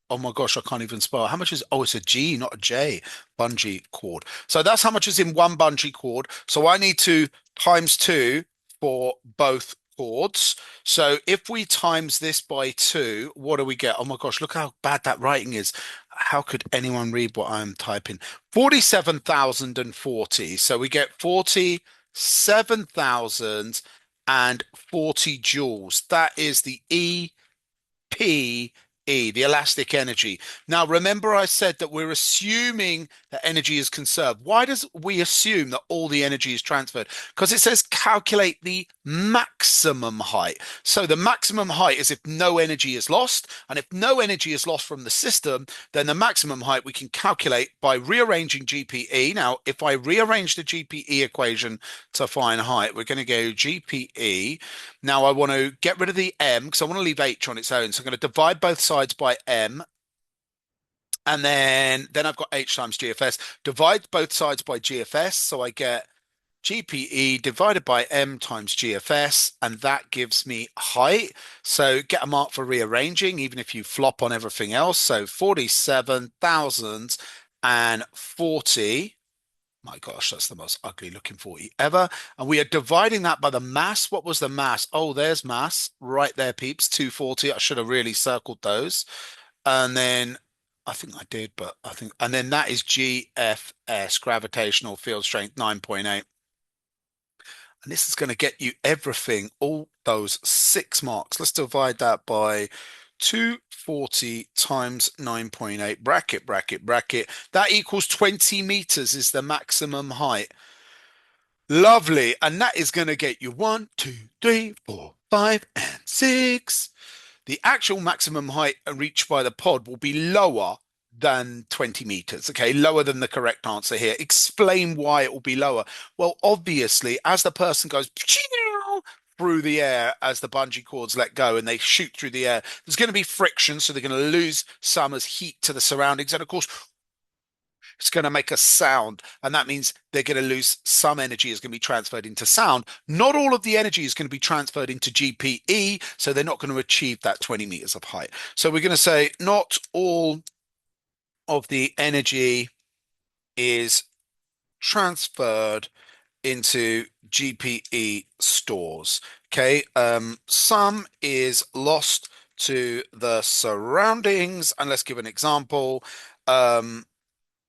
Oh my gosh, I can't even spell. How much is, oh, it's a G, not a J, bungee cord. So that's how much is in one bungee cord. So I need to times 2 for both cords. So if we times this by 2, what do we get? Oh my gosh, look how bad that writing is. How could anyone read what I'm typing? 47,040. So we get 47,040 joules. That is the EP, the elastic energy. Now, remember I said that we're assuming that energy is conserved. Why does we assume that all the energy is transferred? Because it says calculate the maximum height. So the maximum height is if no energy is lost. And if no energy is lost from the system, then the maximum height we can calculate by rearranging GPE. Now, if I rearrange the GPE equation to find height, we're going to go GPE. Now I want to get rid of the M because I want to leave H on its own. So I'm going to divide both sides by M. And then I've got H times GFS. Divide both sides by GFS. So I get GPE divided by M times GFS. And that gives me height. So get a mark for rearranging, even if you flop on everything else. So 47,040. My gosh, that's the most ugly looking 40 ever. And we are dividing that by the mass. What was the mass? Oh, there's mass right there, peeps. 240. I should have really circled those. And then I think I did, but and then that is GFS, gravitational field strength 9.8. And this is going to get you everything, all those 6 marks. Let's divide that by 240 times 9.8, bracket, bracket, bracket. That equals 20 meters is the maximum height. Lovely. And that is going to get you 1, 2, 3, 4, 5, and 6. The actual maximum height reached by the pod will be lower than 20 meters. Okay, lower than the correct answer here. Explain why it will be lower. Well, obviously, as the person goes through the air as the bungee cords let go and they shoot through the air. There's going to be friction, so they're going to lose some as heat to the surroundings. And of course, it's going to make a sound, and that means they're going to lose some energy is going to be transferred into sound. Not all of the energy is going to be transferred into GPE, so they're not going to achieve that 20 meters of height. So we're going to say not all of the energy is transferred into GPE stores. Okay, some is lost to the surroundings, and let's give an example.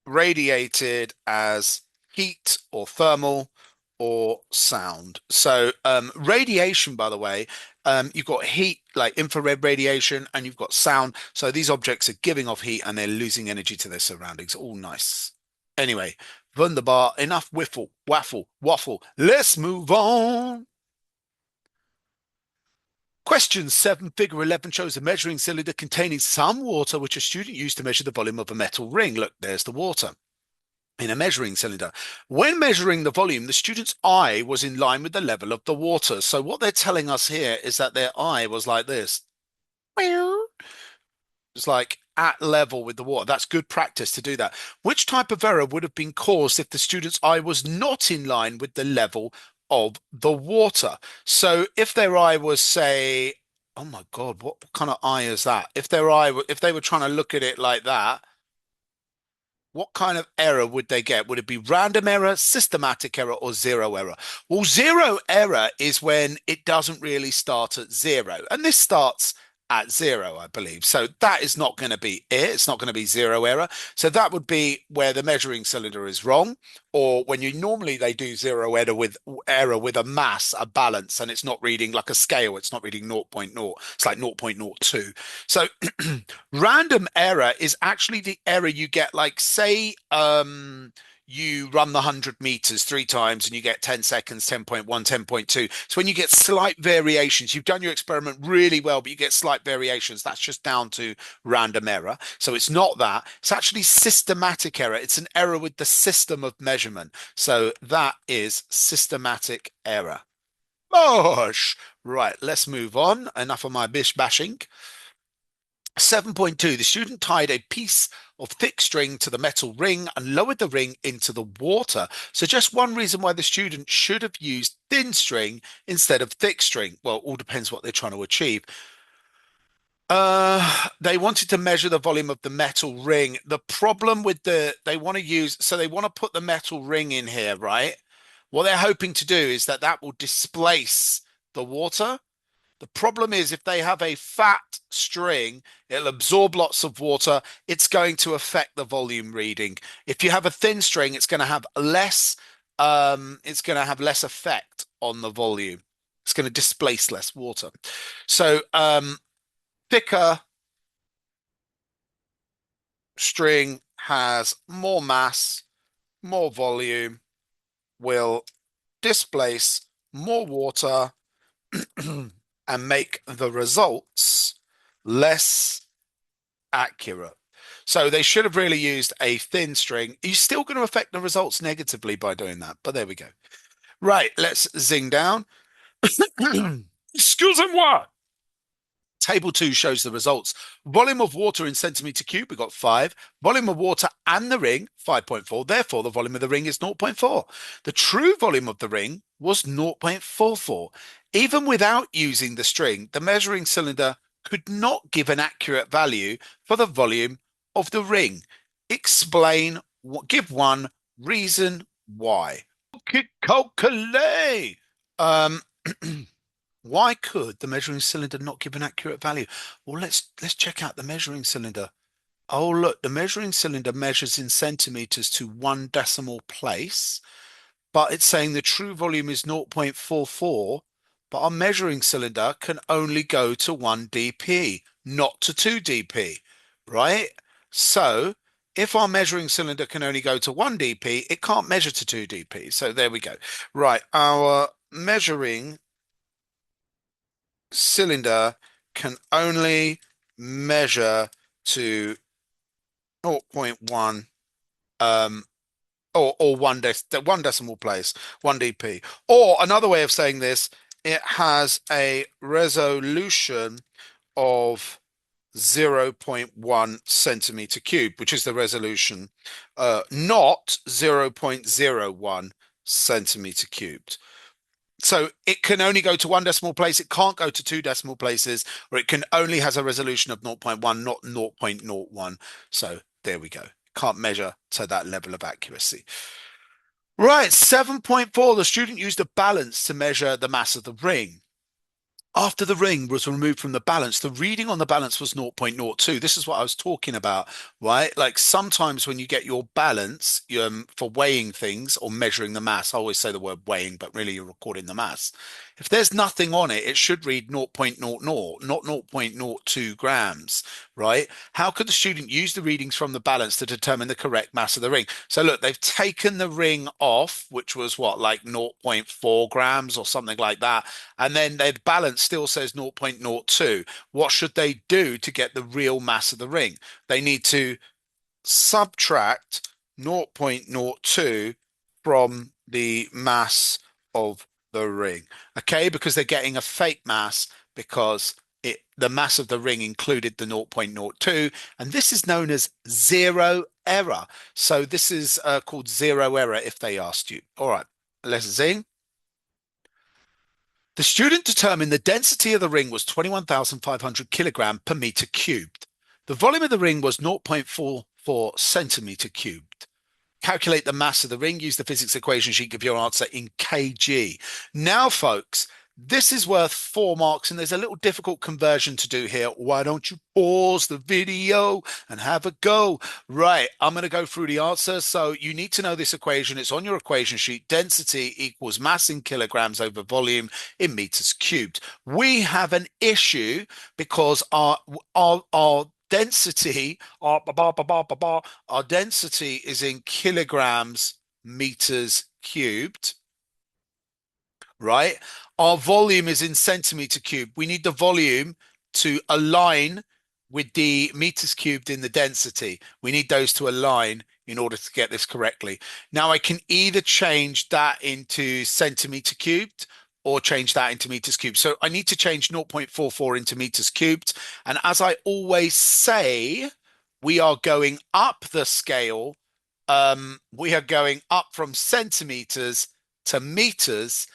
Radiated as heat or thermal or sound. So radiation, by the way, you've got heat like infrared radiation and you've got sound. So these objects are giving off heat and they're losing energy to their surroundings. All nice. Anyway, wunderbar. Enough waffle. Let's move on. Question 7, figure 11 shows a measuring cylinder containing some water which a student used to measure the volume of a metal ring. Look, there's the water in a measuring cylinder. When measuring the volume, the student's eye was in line with the level of the water. So what they're telling us here is that their eye was like this. It's like at level with the water. That's good practice to do that. Which type of error would have been caused if the student's eye was not in line with the level of the water? So if their eye was, say, oh my God, what kind of eye is that? If their eye, if they were trying to look at it like that, what kind of error would they get? Would it be random error, systematic error, or zero error? Well, zero error is when it doesn't really start at zero. And this starts at zero, I believe. So that is not going to be it. It's not going to be zero error. So that would be where the measuring cylinder is wrong, or when you normally they do zero error with a mass, a balance, and it's not reading like a scale. It's not reading 0.0. It's like 0.02. So random error is actually the error you get, like say you run the 100 meters 3 times and you get 10 seconds, 10.1, 10.2. So when you get slight variations, you've done your experiment really well, but you get slight variations. That's just down to random error. So it's not that. It's actually systematic error. It's an error with the system of measurement. So that is systematic error. Gosh. Right, let's move on. Enough of my bish bashing. 7.2, the student tied a piece of thick string to the metal ring and lowered the ring into the water. So just one reason why the student should have used thin string instead of thick string. Well, all depends what they're trying to achieve. They wanted to measure the volume of the metal ring. The problem with they want to put the metal ring in here, right? What they're hoping to do is that will displace the water. The problem is if they have a fat string, it'll absorb lots of water. It's going to affect the volume reading. If you have a thin string, it's going to have less effect on the volume. It's going to displace less water. So thicker string has more mass, more volume, will displace more water and make the results less accurate. So they should have really used a thin string. You're still going to affect the results negatively by doing that, but there we go. Right, let's zing down. Excusez-moi. Table 2 shows the results. Volume of water in centimeter cube, we got 5. Volume of water and the ring, 5.4. Therefore, the volume of the ring is 0.4. The true volume of the ring was 0.44. Even without using the string, the measuring cylinder could not give an accurate value for the volume of the ring. Explain, give one reason why. Calculate. Why could the measuring cylinder not give an accurate value? Well, let's check out the measuring cylinder. Oh, look, the measuring cylinder measures in centimeters to 1 decimal place, but it's saying the true volume is 0.44, but our measuring cylinder can only go to 1 dp, not to 2 dp, right? So if our measuring cylinder can only go to 1 dp, it can't measure to 2 dp. So there we go. Right, our measuring cylinder can only measure to 0.1 or one decimal place, 1 dp. Or another way of saying this it has a resolution of 0.1 centimeter cubed, which is the resolution, not 0.01 centimeter cubed. So it can only go to one decimal place. It can't go to two decimal places, or it can only has a resolution of 0.1, not 0.01. So there we go. Can't measure to that level of accuracy. Right, 7.4, the student used a balance to measure the mass of the ring. After the ring was removed from the balance, the reading on the balance was 0.02. This is what I was talking about, right? Like sometimes when you get your balance for weighing things or measuring the mass, I always say the word weighing, but really you're recording the mass. If there's nothing on it, it should read 0.00, not 0.02 grams, right? How could the student use the readings from the balance to determine the correct mass of the ring? So look, they've taken the ring off, which was what, like 0.4 grams or something like that. And then their balance still says 0.02. What should they do to get the real mass of the ring? They need to subtract 0.02 from the mass of the ring. Okay, because they're getting a fake mass because the mass of the ring included the 0.02, and this is known as zero error. So this is called zero error if they asked you. All right, let's see. The student determined the density of the ring was 21,500 kilogram per meter cubed. The volume of the ring was 0.44 centimeter cubed. Calculate the mass of the ring, use the physics equation sheet, give your answer in kg. Now, folks, this is worth 4 marks, and there's a little difficult conversion to do here. Why don't you pause the video and have a go? Right, I'm going to go through the answer. So you need to know this equation. It's on your equation sheet. Density equals mass in kilograms over volume in meters cubed. We have an issue because our density, our density is in kilograms meters cubed, right? Our volume is in centimeter cubed. We need the volume to align with the meters cubed in the density. We need those to align in order to get this correctly. Now I can either change that into centimeter cubed or change that into meters cubed. So I need to change 0.44 into meters cubed. And as I always say, we are going up the scale. We are going up from centimeters to meters.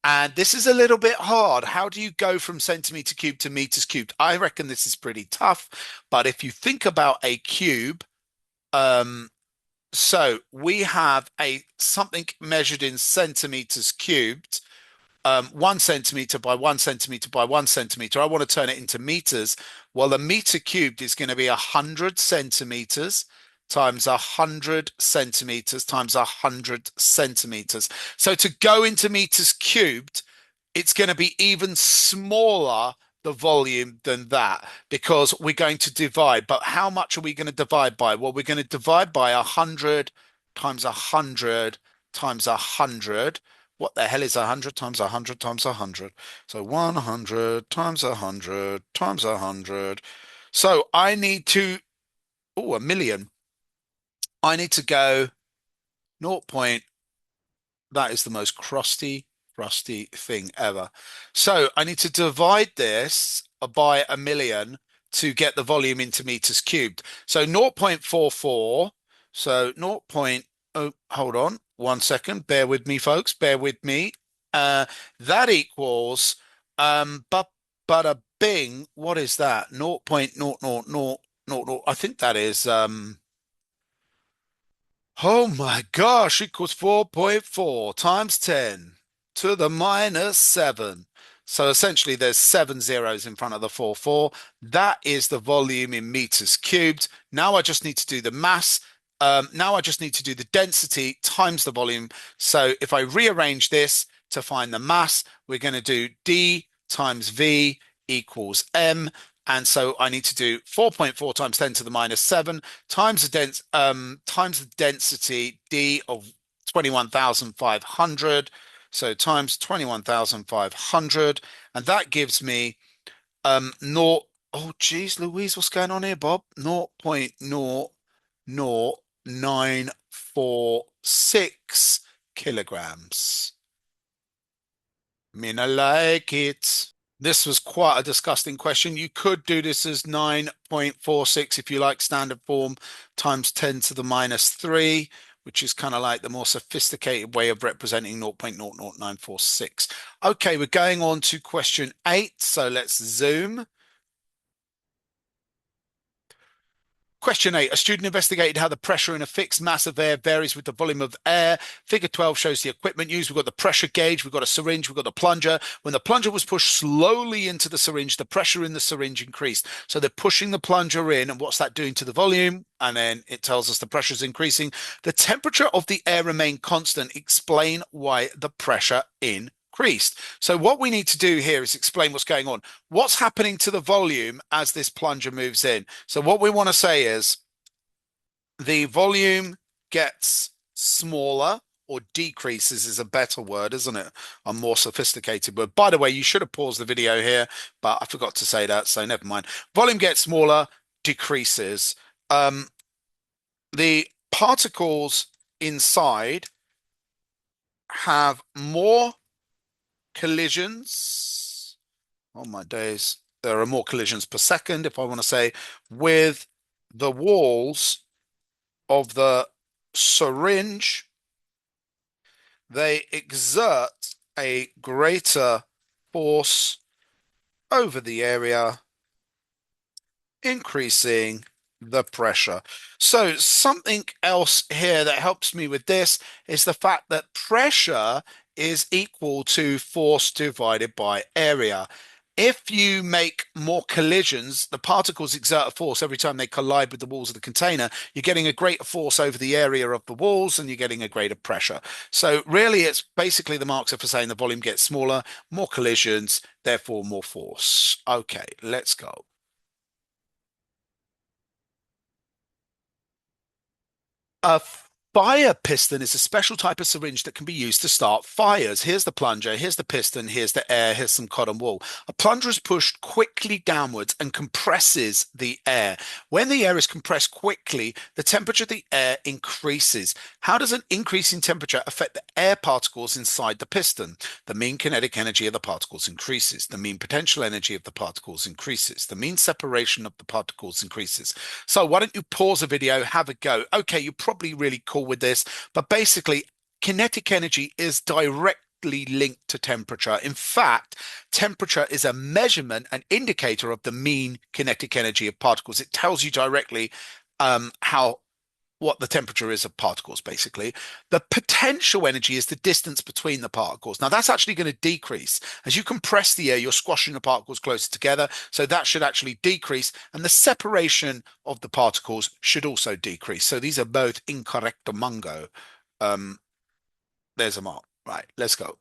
And this is a little bit hard. How do you go from centimeter cubed to meters cubed? I reckon this is pretty tough. But if you think about a cube, so we have something measured in centimeters cubed, 1 centimeter by 1 centimeter by 1 centimeter. I want to turn it into meters. Well, a meter cubed is going to be 100 centimeters times 100 centimeters times 100 centimeters. So to go into meters cubed, it's going to be even smaller the volume than that because we're going to divide. But how much are we going to divide by? Well, we're going to divide by 100 times 100 times 100. What the hell is 100 times 100 times 100? So 100 times 100 times 100. So I need to, oh, a million. I need to go 0. That is the most crusty thing ever. So I need to divide this by a million to get the volume into meters cubed. So 0.44. So 0. Oh, hold on 1 second. Bear with me, folks. Bear with me. That equals bada bing. What is that? 0.0000. I think that is oh my gosh, equals 4.4 times 10 to the minus 7. So essentially there's 7 zeros in front of the 4. That is the volume in meters cubed. Now I just need to do the mass. Now I just need to do the density times the volume. So if I rearrange this to find the mass, we're going to do D times V equals M. And so I need to do 4.4 times 10 to the minus 7 times the density D of 21,500. So times 21,500, and that gives me naught. Oh geez, Louise, what's going on here, Bob? 0.00946 kilograms. Me no like it. This was quite a disgusting question. You could do this as 9.46 if you like standard form times 10 to the minus 3, which is kind of like the more sophisticated way of representing 0.00946. Okay, we're going on to question 8. So let's zoom. Question 8, a student investigated how the pressure in a fixed mass of air varies with the volume of air. Figure 12 shows the equipment used. We've got the pressure gauge, we've got a syringe, we've got the plunger. When the plunger was pushed slowly into the syringe, the pressure in the syringe increased. So they're pushing the plunger in, and what's that doing to the volume? And then it tells us the pressure is increasing. The temperature of the air remained constant. Explain why the pressure increased. So what we need to do here is explain what's going on. What's happening to the volume as this plunger moves in? So what we want to say is the volume gets smaller, or decreases is a better word, isn't it? A more sophisticated word. By the way, you should have paused the video here, but I forgot to say that, so never mind. Volume gets smaller, decreases. The particles inside have more collisions. Oh my days. There are more collisions per second, if I want to say, with the walls of the syringe. They exert a greater force over the area, increasing the pressure. So something else here that helps me with this is the fact that pressure is equal to force divided by area. If you make more collisions, the particles exert a force every time they collide with the walls of the container. You're getting a greater force over the area of the walls, and you're getting a greater pressure. So really, it's basically the marks are for saying the volume gets smaller, more collisions, therefore more force. Okay, let's go. A fire piston is a special type of syringe that can be used to start fires. Here's the plunger, here's the piston, here's the air, here's some cotton wool. A plunger is pushed quickly downwards and compresses the air. When the air is compressed quickly, the temperature of the air increases. How does an increase in temperature affect the air particles inside the piston? The mean kinetic energy of the particles increases. The mean potential energy of the particles increases. The mean separation of the particles increases. So why don't you pause the video, have a go. Okay, you're probably really cool with this, but basically kinetic energy is directly linked to temperature. In fact, temperature is a measurement, an indicator of the mean kinetic energy of particles. It tells you directly what the temperature is of particles, basically. The potential energy is the distance between the particles. Now, that's actually going to decrease. As you compress the air, you're squashing the particles closer together, so that should actually decrease, and the separation of the particles should also decrease. So these are both incorrect mungo. There's a mark. Right, let's go.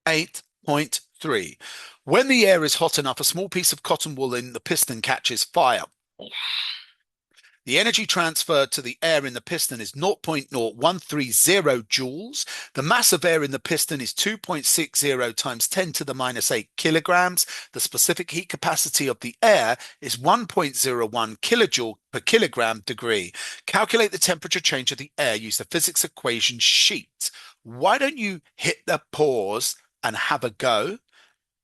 8.3. When the air is hot enough, a small piece of cotton wool in the piston catches fire. The energy transferred to the air in the piston is 0.0130 joules. The mass of air in the piston is 2.60 times 10 to the minus 8 kilograms. The specific heat capacity of the air is 1.01 kilojoule per kilogram degree. Calculate the temperature change of the air. Use the physics equation sheet. Why don't you hit the pause and have a go?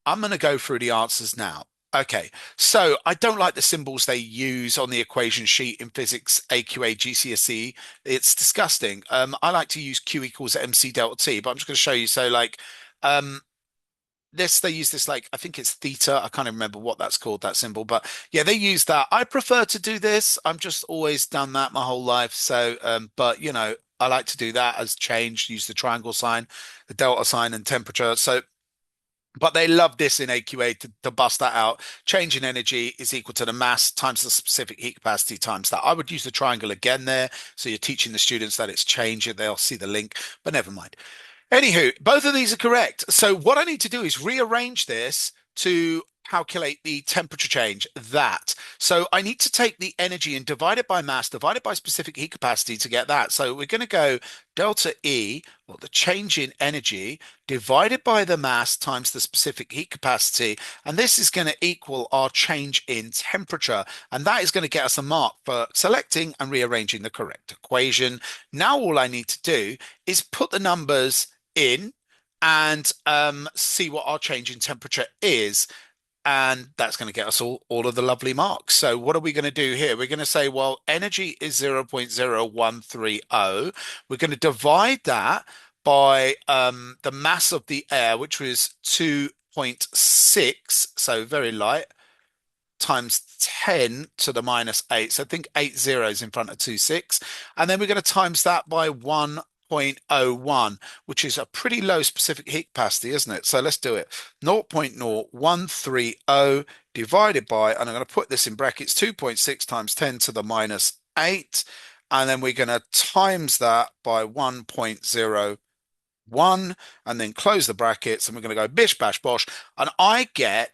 I'm going to go through the answers now. Okay, so I don't like the symbols they use on the equation sheet in physics, AQA, GCSE. It's disgusting. I like to use Q equals MC delta T, but I'm just going to show you. So like they use this like, I think it's theta. I can't even remember what that's called, that symbol, but yeah, they use that. I prefer to do this. I'm just always done that my whole life. So, but you know, I like to do that as change, use the triangle sign, the delta sign and temperature. So but they love this in AQA to bust that out. Change in energy is equal to the mass times the specific heat capacity times that. I would use the triangle again there. So you're teaching the students that it's change. They'll see the link, but never mind. Anywho, both of these are correct. So what I need to do is rearrange this to calculate the temperature change, that. So I need to take the energy and divide it by mass, divided by specific heat capacity to get that. So we're going to go delta E, or the change in energy, divided by the mass times the specific heat capacity. And this is going to equal our change in temperature. And that is going to get us a mark for selecting and rearranging the correct equation. Now all I need to do is put the numbers in and see what our change in temperature is. And that's going to get us all of the lovely marks. So what are we going to do here? We're going to say, well, energy is 0.0130. We're going to divide that by the mass of the air, which was 2.6, so very light, times 10 to the minus 8. So think 8 zeros in front of 26. And then we're going to times that by 1.01, which is a pretty low specific heat capacity, isn't it? So let's do it. 0.0130 divided by, and I'm going to put this in brackets, 2.6 times 10 to the minus 8. And then we're going to times that by 1.01 and then close the brackets. And we're going to go bish, bash, bosh. And I get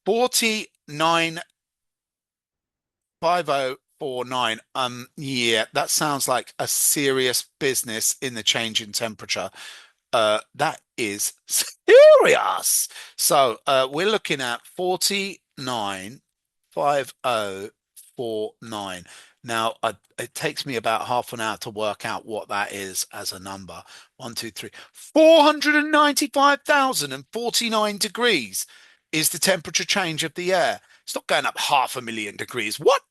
49.5049. Yeah, that sounds like a serious business in the change in temperature. That is serious. So we're looking at 49.5049. Now, it takes me about half an hour to work out what that is as a number. 1, 2, 3, 495,049 degrees is the temperature change of the air. It's not going up 500,000 degrees. What?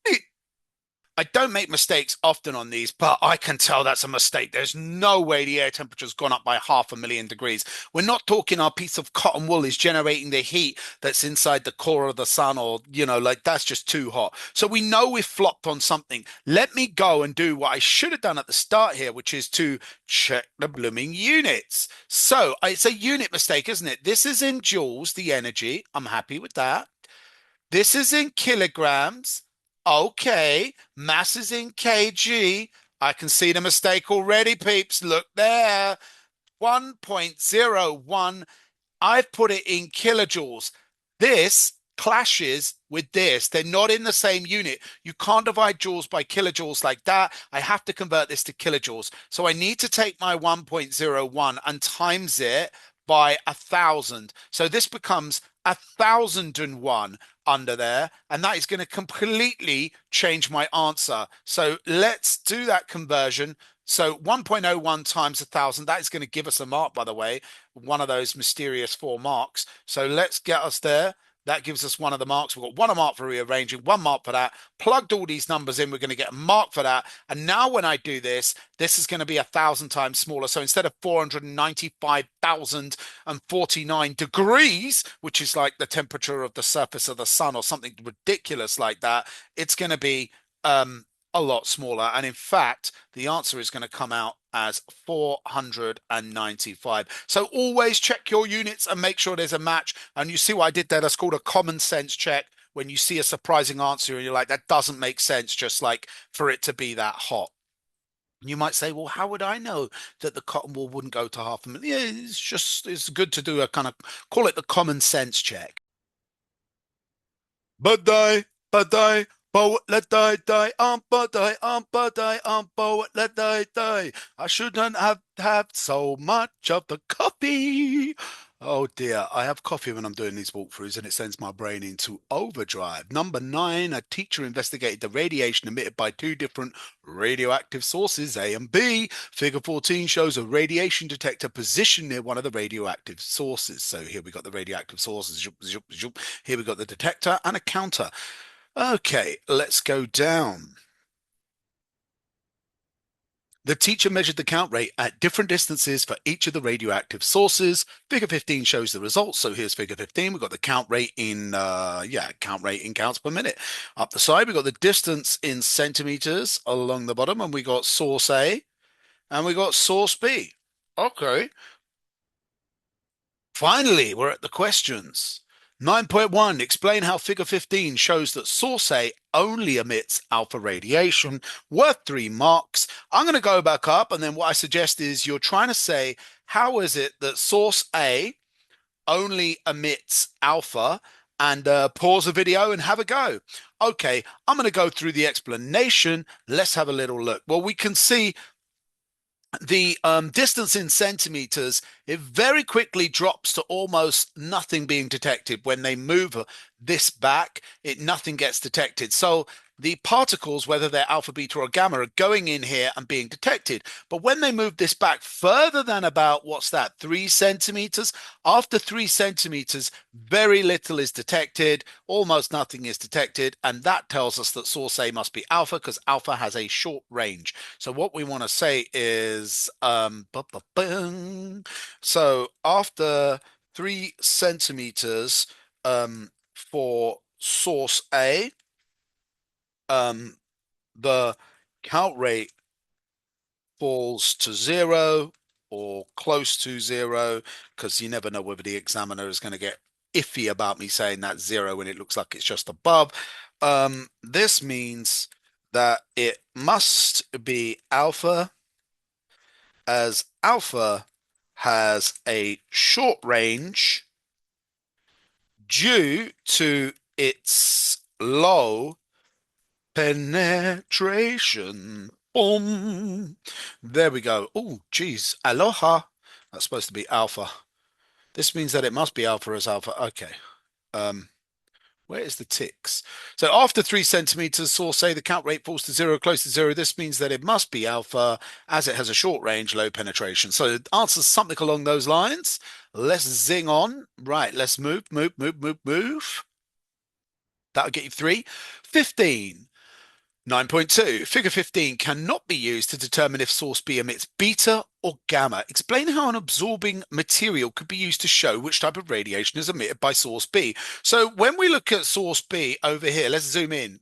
I don't make mistakes often on these, but I can tell that's a mistake. There's no way the air temperature's gone up by 500,000 degrees. We're not talking our piece of cotton wool is generating the heat that's inside the core of the sun, or, like that's just too hot. So we know we've flopped on something. Let me go and do what I should have done at the start here, which is to check the blooming units. So it's a unit mistake, isn't it? This is in joules, the energy. I'm happy with that. This is in kilograms. Okay. Mass is in kg. I can see the mistake already, peeps. Look there. 1.01. I've put it in kilojoules. This clashes with this. They're not in the same unit. You can't divide joules by kilojoules like that. I have to convert this to kilojoules. So I need to take my 1.01 and times it by 1,000. So this becomes 1,001 under there, and that is going to completely change my answer. So let's do that conversion. So 1.01 times 1,000, that is going to give us a mark, by the way, one of those mysterious 4 marks. So let's get us there. That gives us one of the marks. We've got one mark for rearranging, 1 mark for that. Plugged all these numbers in, we're going to get a mark for that. And now when I do this, this is going to be 1,000 times smaller. So instead of 495,049 degrees, which is like the temperature of the surface of the sun or something ridiculous like that, it's going to be a lot smaller. And in fact, the answer is going to come out as 495. So always check your units and make sure there's a match. And you see what I did there? That's called a common sense check. When you see a surprising answer and you're like, that doesn't make sense, just like for it to be that hot. You might say, well, how would I know that the cotton wool wouldn't go to 500,000? Yeah, it's good to do a kind of, call it the common sense check. But die. Poet, let die, poet, let die. I shouldn't have so much of the coffee. Oh dear, I have coffee when I'm doing these walkthroughs and it sends my brain into overdrive. Number 9, a teacher investigated the radiation emitted by 2 different radioactive sources, A and B. Figure 14 shows a radiation detector positioned near one of the radioactive sources. So here we got the radioactive sources. Here we got the detector and a counter. Okay, let's go down. The teacher measured the count rate at different distances for each of the radioactive sources. Figure 15 shows the results. So here's figure 15. We've got the count rate in, count rate in counts per minute. Up the side, we've got the distance in centimeters along the bottom, and we got source A and we got source B. Okay. Finally, we're at the questions. 9.1, explain how figure 15 shows that source A only emits alpha radiation, worth 3 marks. I'm going to go back up, and then what I suggest is you're trying to say, how is it that source A only emits alpha? And pause the video and have a go. Okay, I'm going to go through the explanation. Let's have a little look. Well, we can see the distance in centimeters, it very quickly drops to almost nothing being detected. When they move this back, nothing gets detected. So the particles, whether they're alpha, beta, or gamma, are going in here and being detected. But when they move this back further than about, what's that, 3 centimeters? After 3 centimeters, very little is detected, almost nothing is detected, and that tells us that source A must be alpha, because alpha has a short range. So what we want to say is, so after 3 centimeters for source A, the count rate falls to 0 or close to 0, because you never know whether the examiner is going to get iffy about me saying that's 0 when it looks like it's just above. This means that it must be alpha, as alpha has a short range due to its low penetration. Boom. There we go. Oh, geez. Aloha. That's supposed to be alpha. This means that it must be alpha as alpha. Okay. Where is the ticks? So after 3 centimeters, source say the count rate falls to 0, close to 0. This means that it must be alpha, as it has a short range, low penetration. So the answer is something along those lines. Let's zing on. Right, let's move. That'll get you 3. 15. 9.2. Figure 15 cannot be used to determine if source B emits beta or gamma. Explain how an absorbing material could be used to show which type of radiation is emitted by source B. So when we look at source B over here, let's zoom in.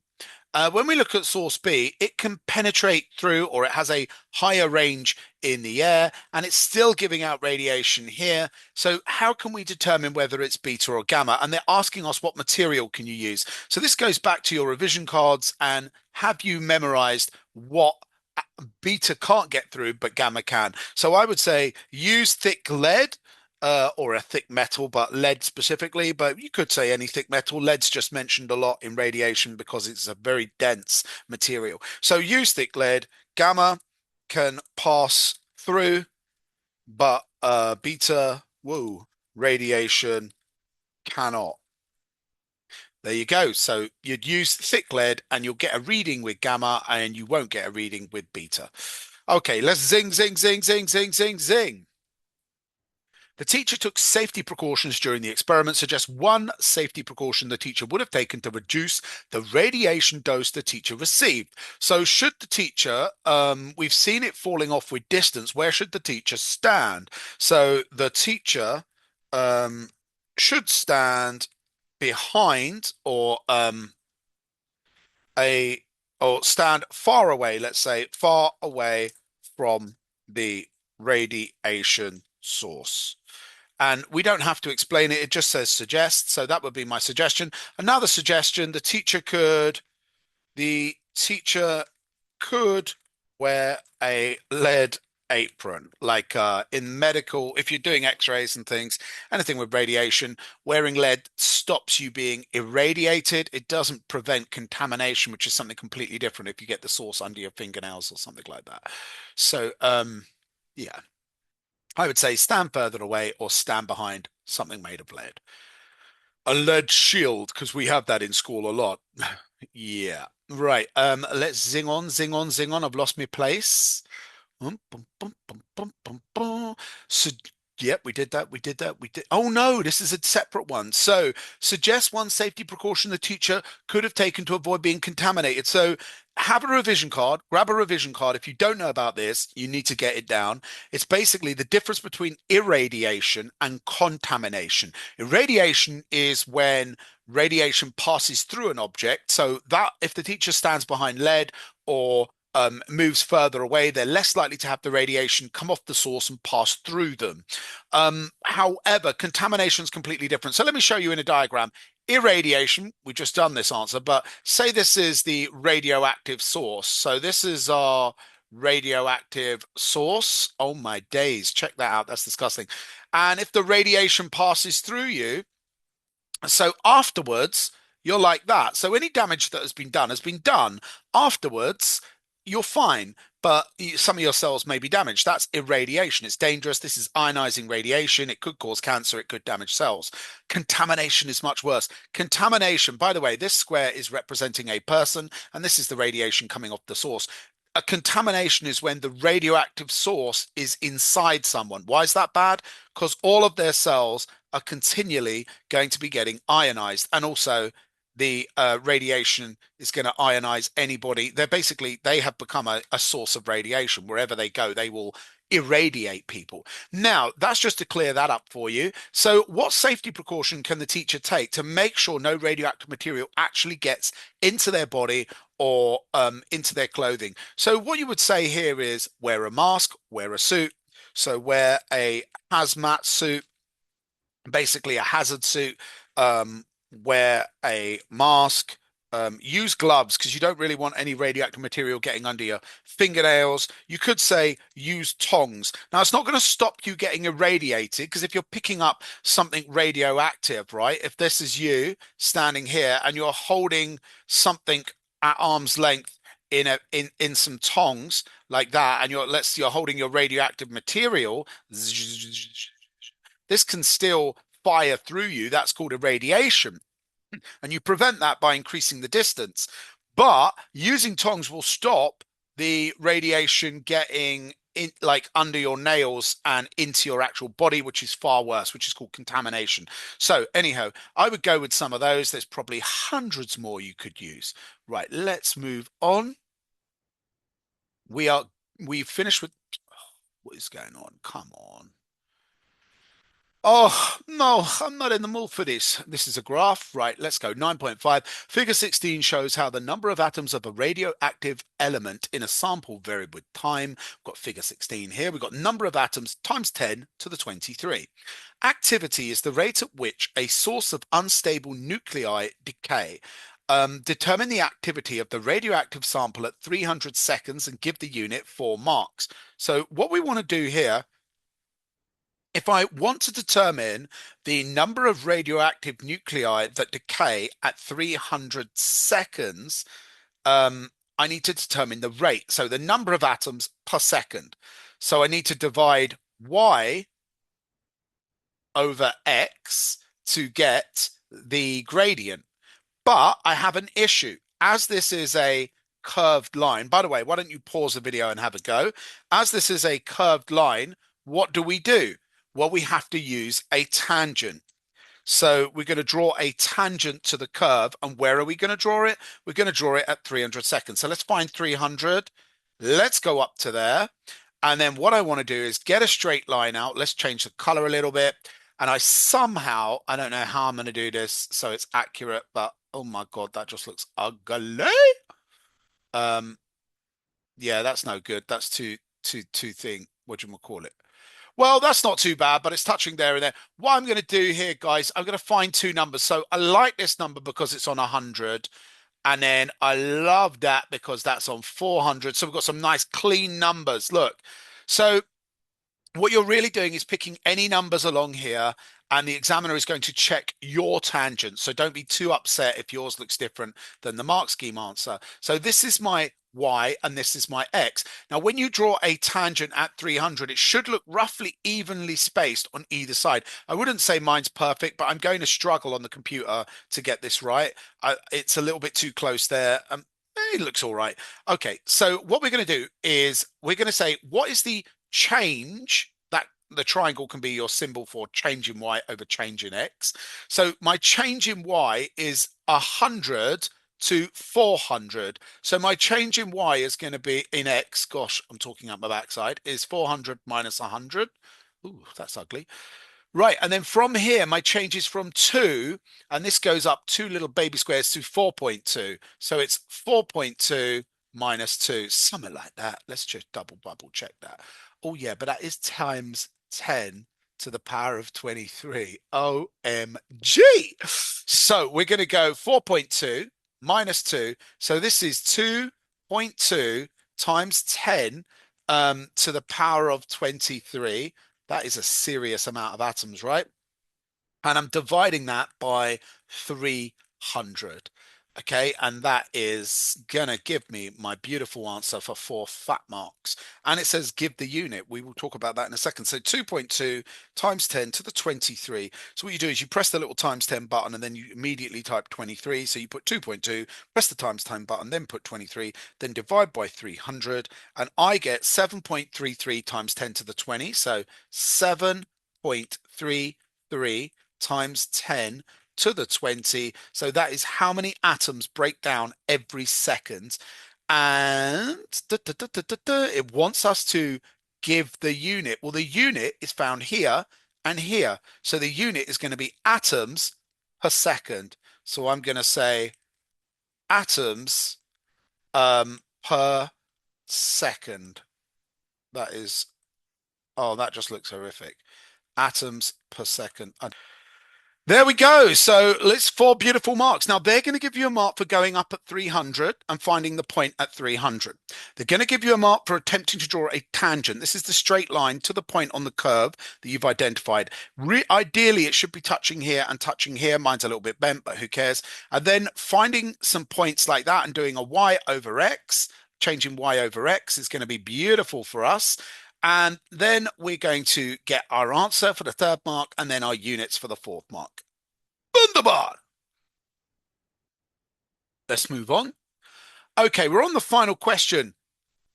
When we look at source B, it can penetrate through, or it has a higher range in the air, and it's still giving out radiation here. So how can we determine whether it's beta or gamma? And they're asking us what material can you use. So this goes back to your revision cards, and have you memorized what beta can't get through, but gamma can? So I would say use thick lead. Or a thick metal, but lead specifically, but you could say any thick metal. Lead's just mentioned a lot in radiation because it's a very dense material. So use thick lead. Gamma can pass through, but beta, radiation cannot. There you go. So you'd use thick lead and you'll get a reading with gamma, and you won't get a reading with beta. Okay, let's zing. The teacher took safety precautions during the experiment. Suggest one safety precaution the teacher would have taken to reduce the radiation dose the teacher received. So should the teacher, we've seen it falling off with distance, where should the teacher stand? So the teacher should stand behind, or stand far away, let's say far away from the radiation source. And we don't have to explain it. It just says suggest. So that would be my suggestion. Another suggestion, the teacher could wear a lead apron, like in medical, if you're doing x-rays and things, anything with radiation, wearing lead stops you being irradiated. It doesn't prevent contamination, which is something completely different if you get the source under your fingernails or something like that. So yeah, I would say stand further away or stand behind something made of lead. A lead shield, because we have that in school a lot. Yeah. Right. Let's zing on. I've lost my place. So, yep, we did that. We did. Oh no, this is a separate one. So, suggest one safety precaution the teacher could have taken to avoid being contaminated. So, have a revision card, grab a revision card. If you don't know about this, you need to get it down. It's basically the difference between irradiation and contamination. Irradiation is when radiation passes through an object. So that if the teacher stands behind lead or moves further away, they're less likely to have the radiation come off the source and pass through them. However, contamination is completely different. So let me show you in a diagram. Irradiation, we've just done this answer, but say this is the radioactive source. So this is our radioactive source. Oh my days, check that out. That's disgusting. And if the radiation passes through you, so afterwards, you're like that. So any damage that has been done afterwards. you're fine, but some of your cells may be damaged. That's irradiation. It's dangerous. This is ionizing radiation. It could cause cancer. It could damage cells. Contamination is much worse. Contamination, by the way, this square is representing a person, and this is the radiation coming off the source. A contamination is when the radioactive source is inside someone. Why is that bad? Because all of their cells are continually going to be getting ionized, and also the radiation is going to ionize anybody. They have become a source of radiation. Wherever they go, they will irradiate people. Now, that's just to clear that up for you. So what safety precaution can the teacher take to make sure no radioactive material actually gets into their body or into their clothing? So what you would say here is wear a mask, wear a suit. So wear a hazmat suit, basically a hazard suit, wear a mask, use gloves because you don't really want any radioactive material getting under your fingernails. You could say use tongs. Now, it's not going to stop you getting irradiated because if you're picking up something radioactive, right? If this is you standing here and you're holding something at arm's length in some tongs like that, and you're holding your radioactive material, this can still fire through you. That's called irradiation. And you prevent that by increasing the distance. But using tongs will stop the radiation getting in, like under your nails and into your actual body, which is far worse, which is called contamination. So anyhow, I would go with some of those. There's probably hundreds more you could use. Right, let's move on. We've finished with, what is going on? Come on. Oh, no, I'm not in the mood for this. This is a graph. Right, let's go. 9.5. Figure 16 shows how the number of atoms of a radioactive element in a sample varied with time. We've got figure 16 here. We've got number of atoms times 10 to the 23. Activity is the rate at which a source of unstable nuclei decay. Determine the activity of the radioactive sample at 300 seconds and give the unit 4 marks. So what we want to do here, if I want to determine the number of radioactive nuclei that decay at 300 seconds, I need to determine the rate. So the number of atoms per second. So I need to divide Y over X to get the gradient. But I have an issue. As this is a curved line, by the way, why don't you pause the video and have a go? As this is a curved line, what do? Well, we have to use a tangent. So we're going to draw a tangent to the curve. And where are we going to draw it? We're going to draw it at 300 seconds. So let's find 300. Let's go up to there. And then what I want to do is get a straight line out. Let's change the color a little bit. And I don't know how I'm going to do this so it's accurate, but oh my God, that just looks ugly. Yeah, that's no good. That's too thing. What do you call it? Well, that's not too bad, but it's touching there and there. What I'm going to do here, guys, I'm going to find two numbers. So I like this number because it's on 100. And then I love that because that's on 400. So we've got some nice clean numbers. Look, so what you're really doing is picking any numbers along here, and the examiner is going to check your tangent. So don't be too upset if yours looks different than the mark scheme answer. So this is my Y and this is my X. Now, when you draw a tangent at 300, it should look roughly evenly spaced on either side. I wouldn't say mine's perfect, but I'm going to struggle on the computer to get this right. It's a little bit too close there. It looks all right. Okay, so what we're going to do is we're going to say, what is the change? That the triangle can be your symbol for change in Y over change in X. So my change in Y is 100 to 400. So my change in Y is going to be in X. Gosh, I'm talking up my backside. Is 400 minus 100. Ooh, that's ugly. Right, and then from here, my change is from 2, and this goes up 2 little baby squares to 4.2. So it's 4.2 minus 2, something like that. Let's just double check that. Oh, yeah, but that is times 10 to the power of 23. OMG. So we're going to go 4.2 minus 2. So this is 2.2 times 10 to the power of 23. That is a serious amount of atoms, right? And I'm dividing that by 300. Okay, and that is gonna give me my beautiful answer for 4 fat marks. And it says give the unit. We will talk about that in a second. So 2.2 times 10 to the 23. So what you do is you press the little times 10 button and then you immediately type 23. So you put 2.2, press the times 10 button, then put 23, then divide by 300. And I get 7.33 times 10 to the 20. So 7.33 times 10 to the 20. So that is how many atoms break down every second. And it wants us to give the unit. Well, the unit is found here and here. So the unit is going to be atoms per second. So I'm going to say atoms per second. That is, oh, that just looks horrific. Atoms per second. There we go. So let's 4 beautiful marks. Now they're going to give you a mark for going up at 300 and finding the point at 300. They're going to give you a mark for attempting to draw a tangent. This is the straight line to the point on the curve that you've identified. Ideally, it should be touching here and touching here. Mine's a little bit bent, but who cares? And then finding some points like that and doing a y over x, changing y over x is going to be beautiful for us. And then we're going to get our answer for the 3rd mark and then our units for the 4th mark. Wunderbar. Let's move on. Okay, we're on the final question.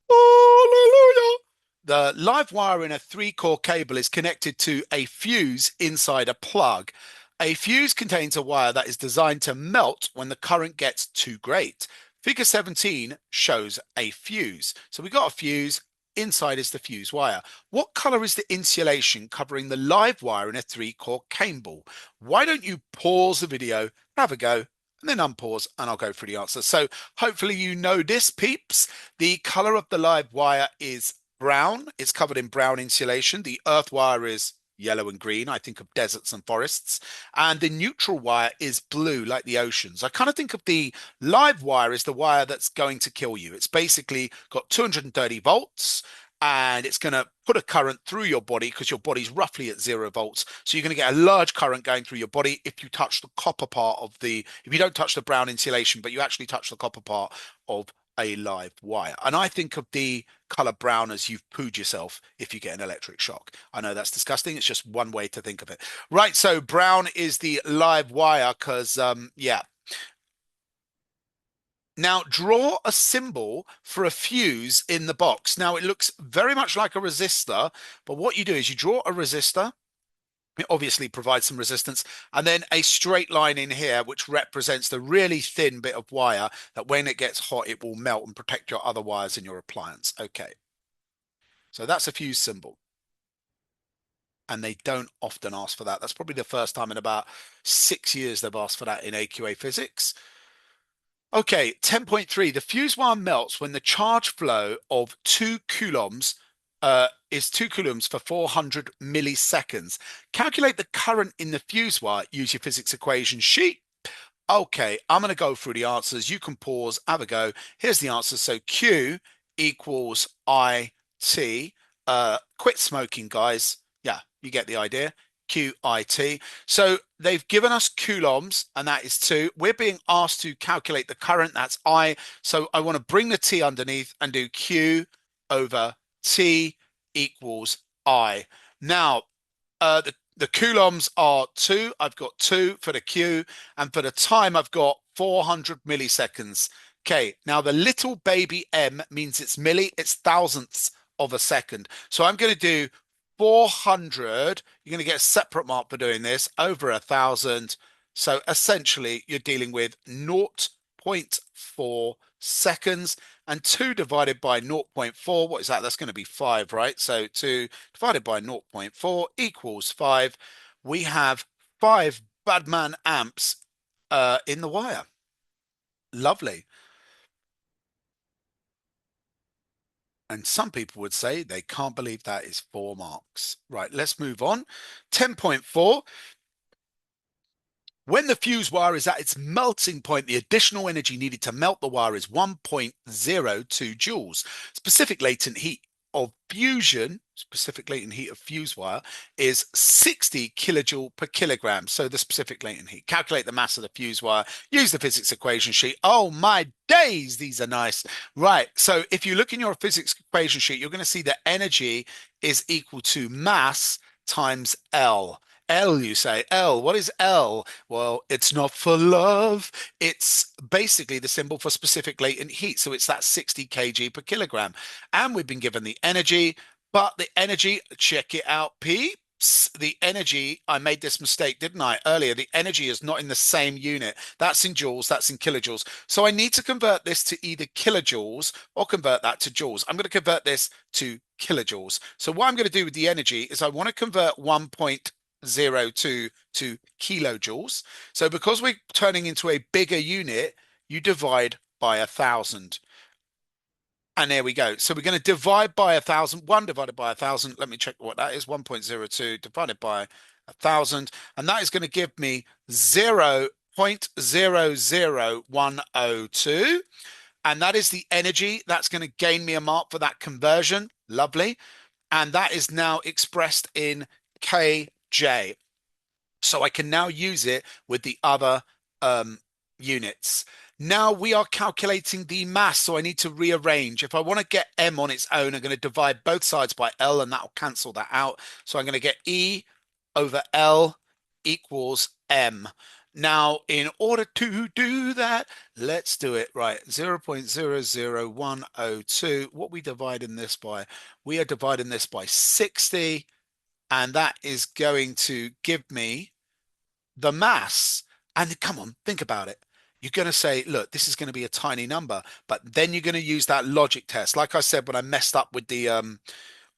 Hallelujah. The live wire in a 3-core cable is connected to a fuse inside a plug. A fuse contains a wire that is designed to melt when the current gets too great. Figure 17 shows a fuse. So we got a fuse. Inside is the fuse wire. What color is the insulation covering the live wire in a 3-core cable? Why don't you pause the video, have a go, and then unpause, and I'll go through the answer. So hopefully you know this, peeps. The color of the live wire is brown. It's covered in brown insulation. The earth wire is yellow and green. I think of deserts and forests. And the neutral wire is blue, like the oceans. I kind of think of the live wire as the wire that's going to kill you. It's basically got 230 volts and it's going to put a current through your body because your body's roughly at 0 volts. So you're going to get a large current going through your body if you touch the copper part of if you don't touch the brown insulation, but you actually touch the copper part of a live wire. And I think of the color brown as you've pooed yourself if you get an electric shock. I know that's disgusting. It's just one way to think of it. Right, so brown is the live wire because, yeah. Now draw a symbol for a fuse in the box. Now it looks very much like a resistor, but what you do is you draw a resistor. It obviously provides some resistance, and then a straight line in here, which represents the really thin bit of wire that when it gets hot, it will melt and protect your other wires in your appliance. Okay. So that's a fuse symbol. And they don't often ask for that. That's probably the first time in about 6 years they've asked for that in AQA physics. Okay, 10.3. The fuse wire melts when the charge flow of 2 coulombs is 2 coulombs for 400 milliseconds. Calculate the current in the fuse wire. Use your physics equation sheet. Okay, I'm going to go through the answers. You can pause, have a go. Here's the answer. So Q equals IT. Quit smoking, guys. Yeah, you get the idea. QIT. So they've given us coulombs, and that is 2. We're being asked to calculate the current. That's I. So I want to bring the T underneath and do Q over T equals I. Now, the coulombs are 2. I've got 2 for the Q, and for the time, I've got 400 milliseconds. Okay, now the little baby m means it's milli, it's thousandths of a second. So I'm going to do 400. You're going to get a separate mark for doing this over 1,000. So essentially, you're dealing with 0.4 seconds. And 2 divided by 0.4, what is that? That's going to be 5, right? So 2 divided by 0.4 equals 5. We have 5 Badman amps in the wire. Lovely. And some people would say they can't believe that is 4 marks. Right, let's move on. 10.4. When the fuse wire is at its melting point, the additional energy needed to melt the wire is 1.02 joules. Specific latent heat of fusion, specific latent heat of fuse wire, is 60 kilojoule per kilogram. So the specific latent heat. Calculate the mass of the fuse wire. Use the physics equation sheet. Oh my days, these are nice. Right, so if you look in your physics equation sheet, you're going to see that energy is equal to mass times L. L, you say. L, what is L? Well, it's not for love. It's basically the symbol for specific latent heat. So it's that 60 kg per kilogram. And we've been given the energy, but the energy, check it out, peeps. The energy, I made this mistake, didn't I, earlier? The energy is not in the same unit. That's in joules, that's in kilojoules. So I need to convert this to either kilojoules or convert that to joules. I'm going to convert this to kilojoules. So what I'm going to do with the energy is I want to convert 1.02 to kilojoules. So because we're turning into a bigger unit, you divide by 1,000. And there we go. So we're going to divide by 1,000. 1 divided by 1,000. Let me check what that is. 1.02 divided by 1,000. And that is going to give me 0.00102. And that is the energy. That's going to gain me a mark for that conversion. Lovely. And that is now expressed in kJ. So I can now use it with the other units. Now we are calculating the mass, so I need to rearrange. If I want to get M on its own, I'm going to divide both sides by L, and that will cancel that out. So I'm going to get E over L equals M. Now, in order to do that, let's do it right. 0.00102. What are we dividing this by? We are dividing this by 60, and that is going to give me the mass. And come on, think about it. You're going to say, look, this is going to be a tiny number, but then you're going to use that logic test. Like I said, when I messed up with the,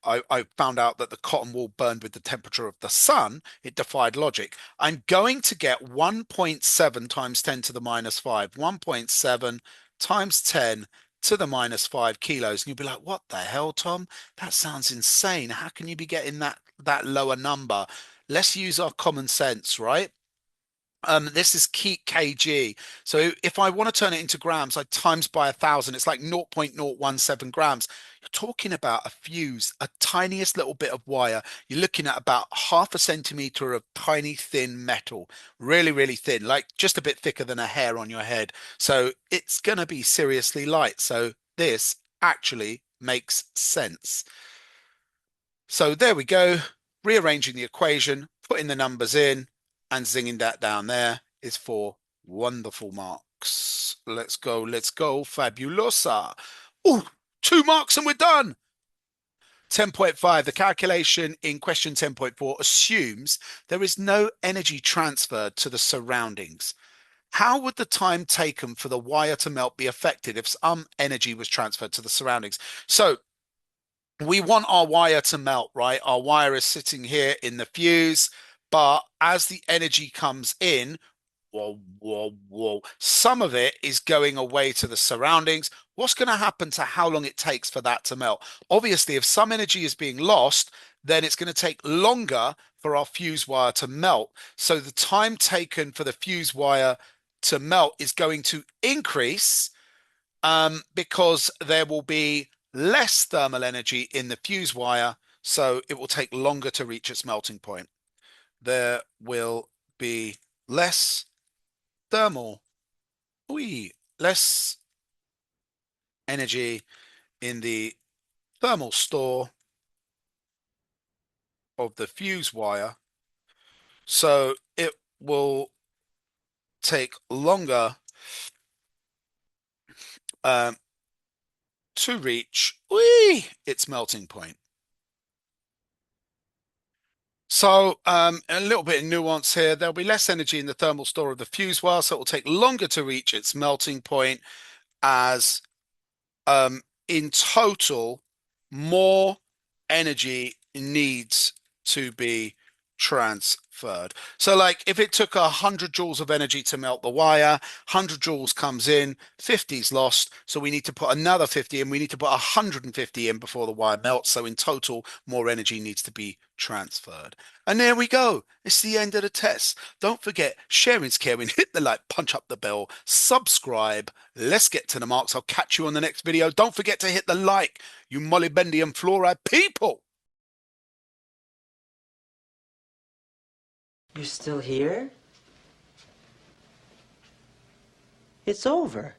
I found out that the cotton wool burned with the temperature of the sun, it defied logic. I'm going to get 1.7 times 10 to the minus 5, 1.7 times 10 to the minus 5 kilos. And you'll be like, what the hell, Tom? That sounds insane. How can you be getting that lower number? Let's use our common sense, right? This is kg. So if I want to turn it into grams, I times by 1,000. It's like 0.017 grams. You're talking about a fuse, a tiniest little bit of wire. You're looking at about half a centimeter of tiny thin metal, really, really thin, like just a bit thicker than a hair on your head. So it's going to be seriously light. So this actually makes sense. So there we go, rearranging the equation, putting the numbers in, and zinging that down there is for wonderful marks. Let's go, fabulosa. Oh, 2 marks and we're done. 10.5, the calculation in question 10.4 assumes there is no energy transferred to the surroundings. How would the time taken for the wire to melt be affected if some energy was transferred to the surroundings? So we want our wire to melt, right? Our wire is sitting here in the fuse, but as the energy comes in, some of it is going away to the surroundings. What's going to happen to how long it takes for that to melt? Obviously, if some energy is being lost, then it's going to take longer for our fuse wire to melt. So the time taken for the fuse wire to melt is going to increase because there will be less thermal energy in the fuse wire, so it will take longer to reach its melting point. There will be less thermal, less energy in the thermal store of the fuse wire, so it will take longer to reach its melting point. So a little bit of nuance here. There'll be less energy in the thermal store of the fuse wire, so it will take longer to reach its melting point, as in total, more energy needs to be transferred. So like if it took 100 joules of energy to melt the wire, 100 joules comes in, 50 is lost. So we need to put another 50 in. We need to put 150 in before the wire melts. So in total, more energy needs to be transferred. And there we go. It's the end of the test. Don't forget, sharing's caring. Hit the like, punch up the bell, subscribe. Let's get to the marks. I'll catch you on the next video. Don't forget to hit the like, you molybdenum fluoride people. You're still here? It's over.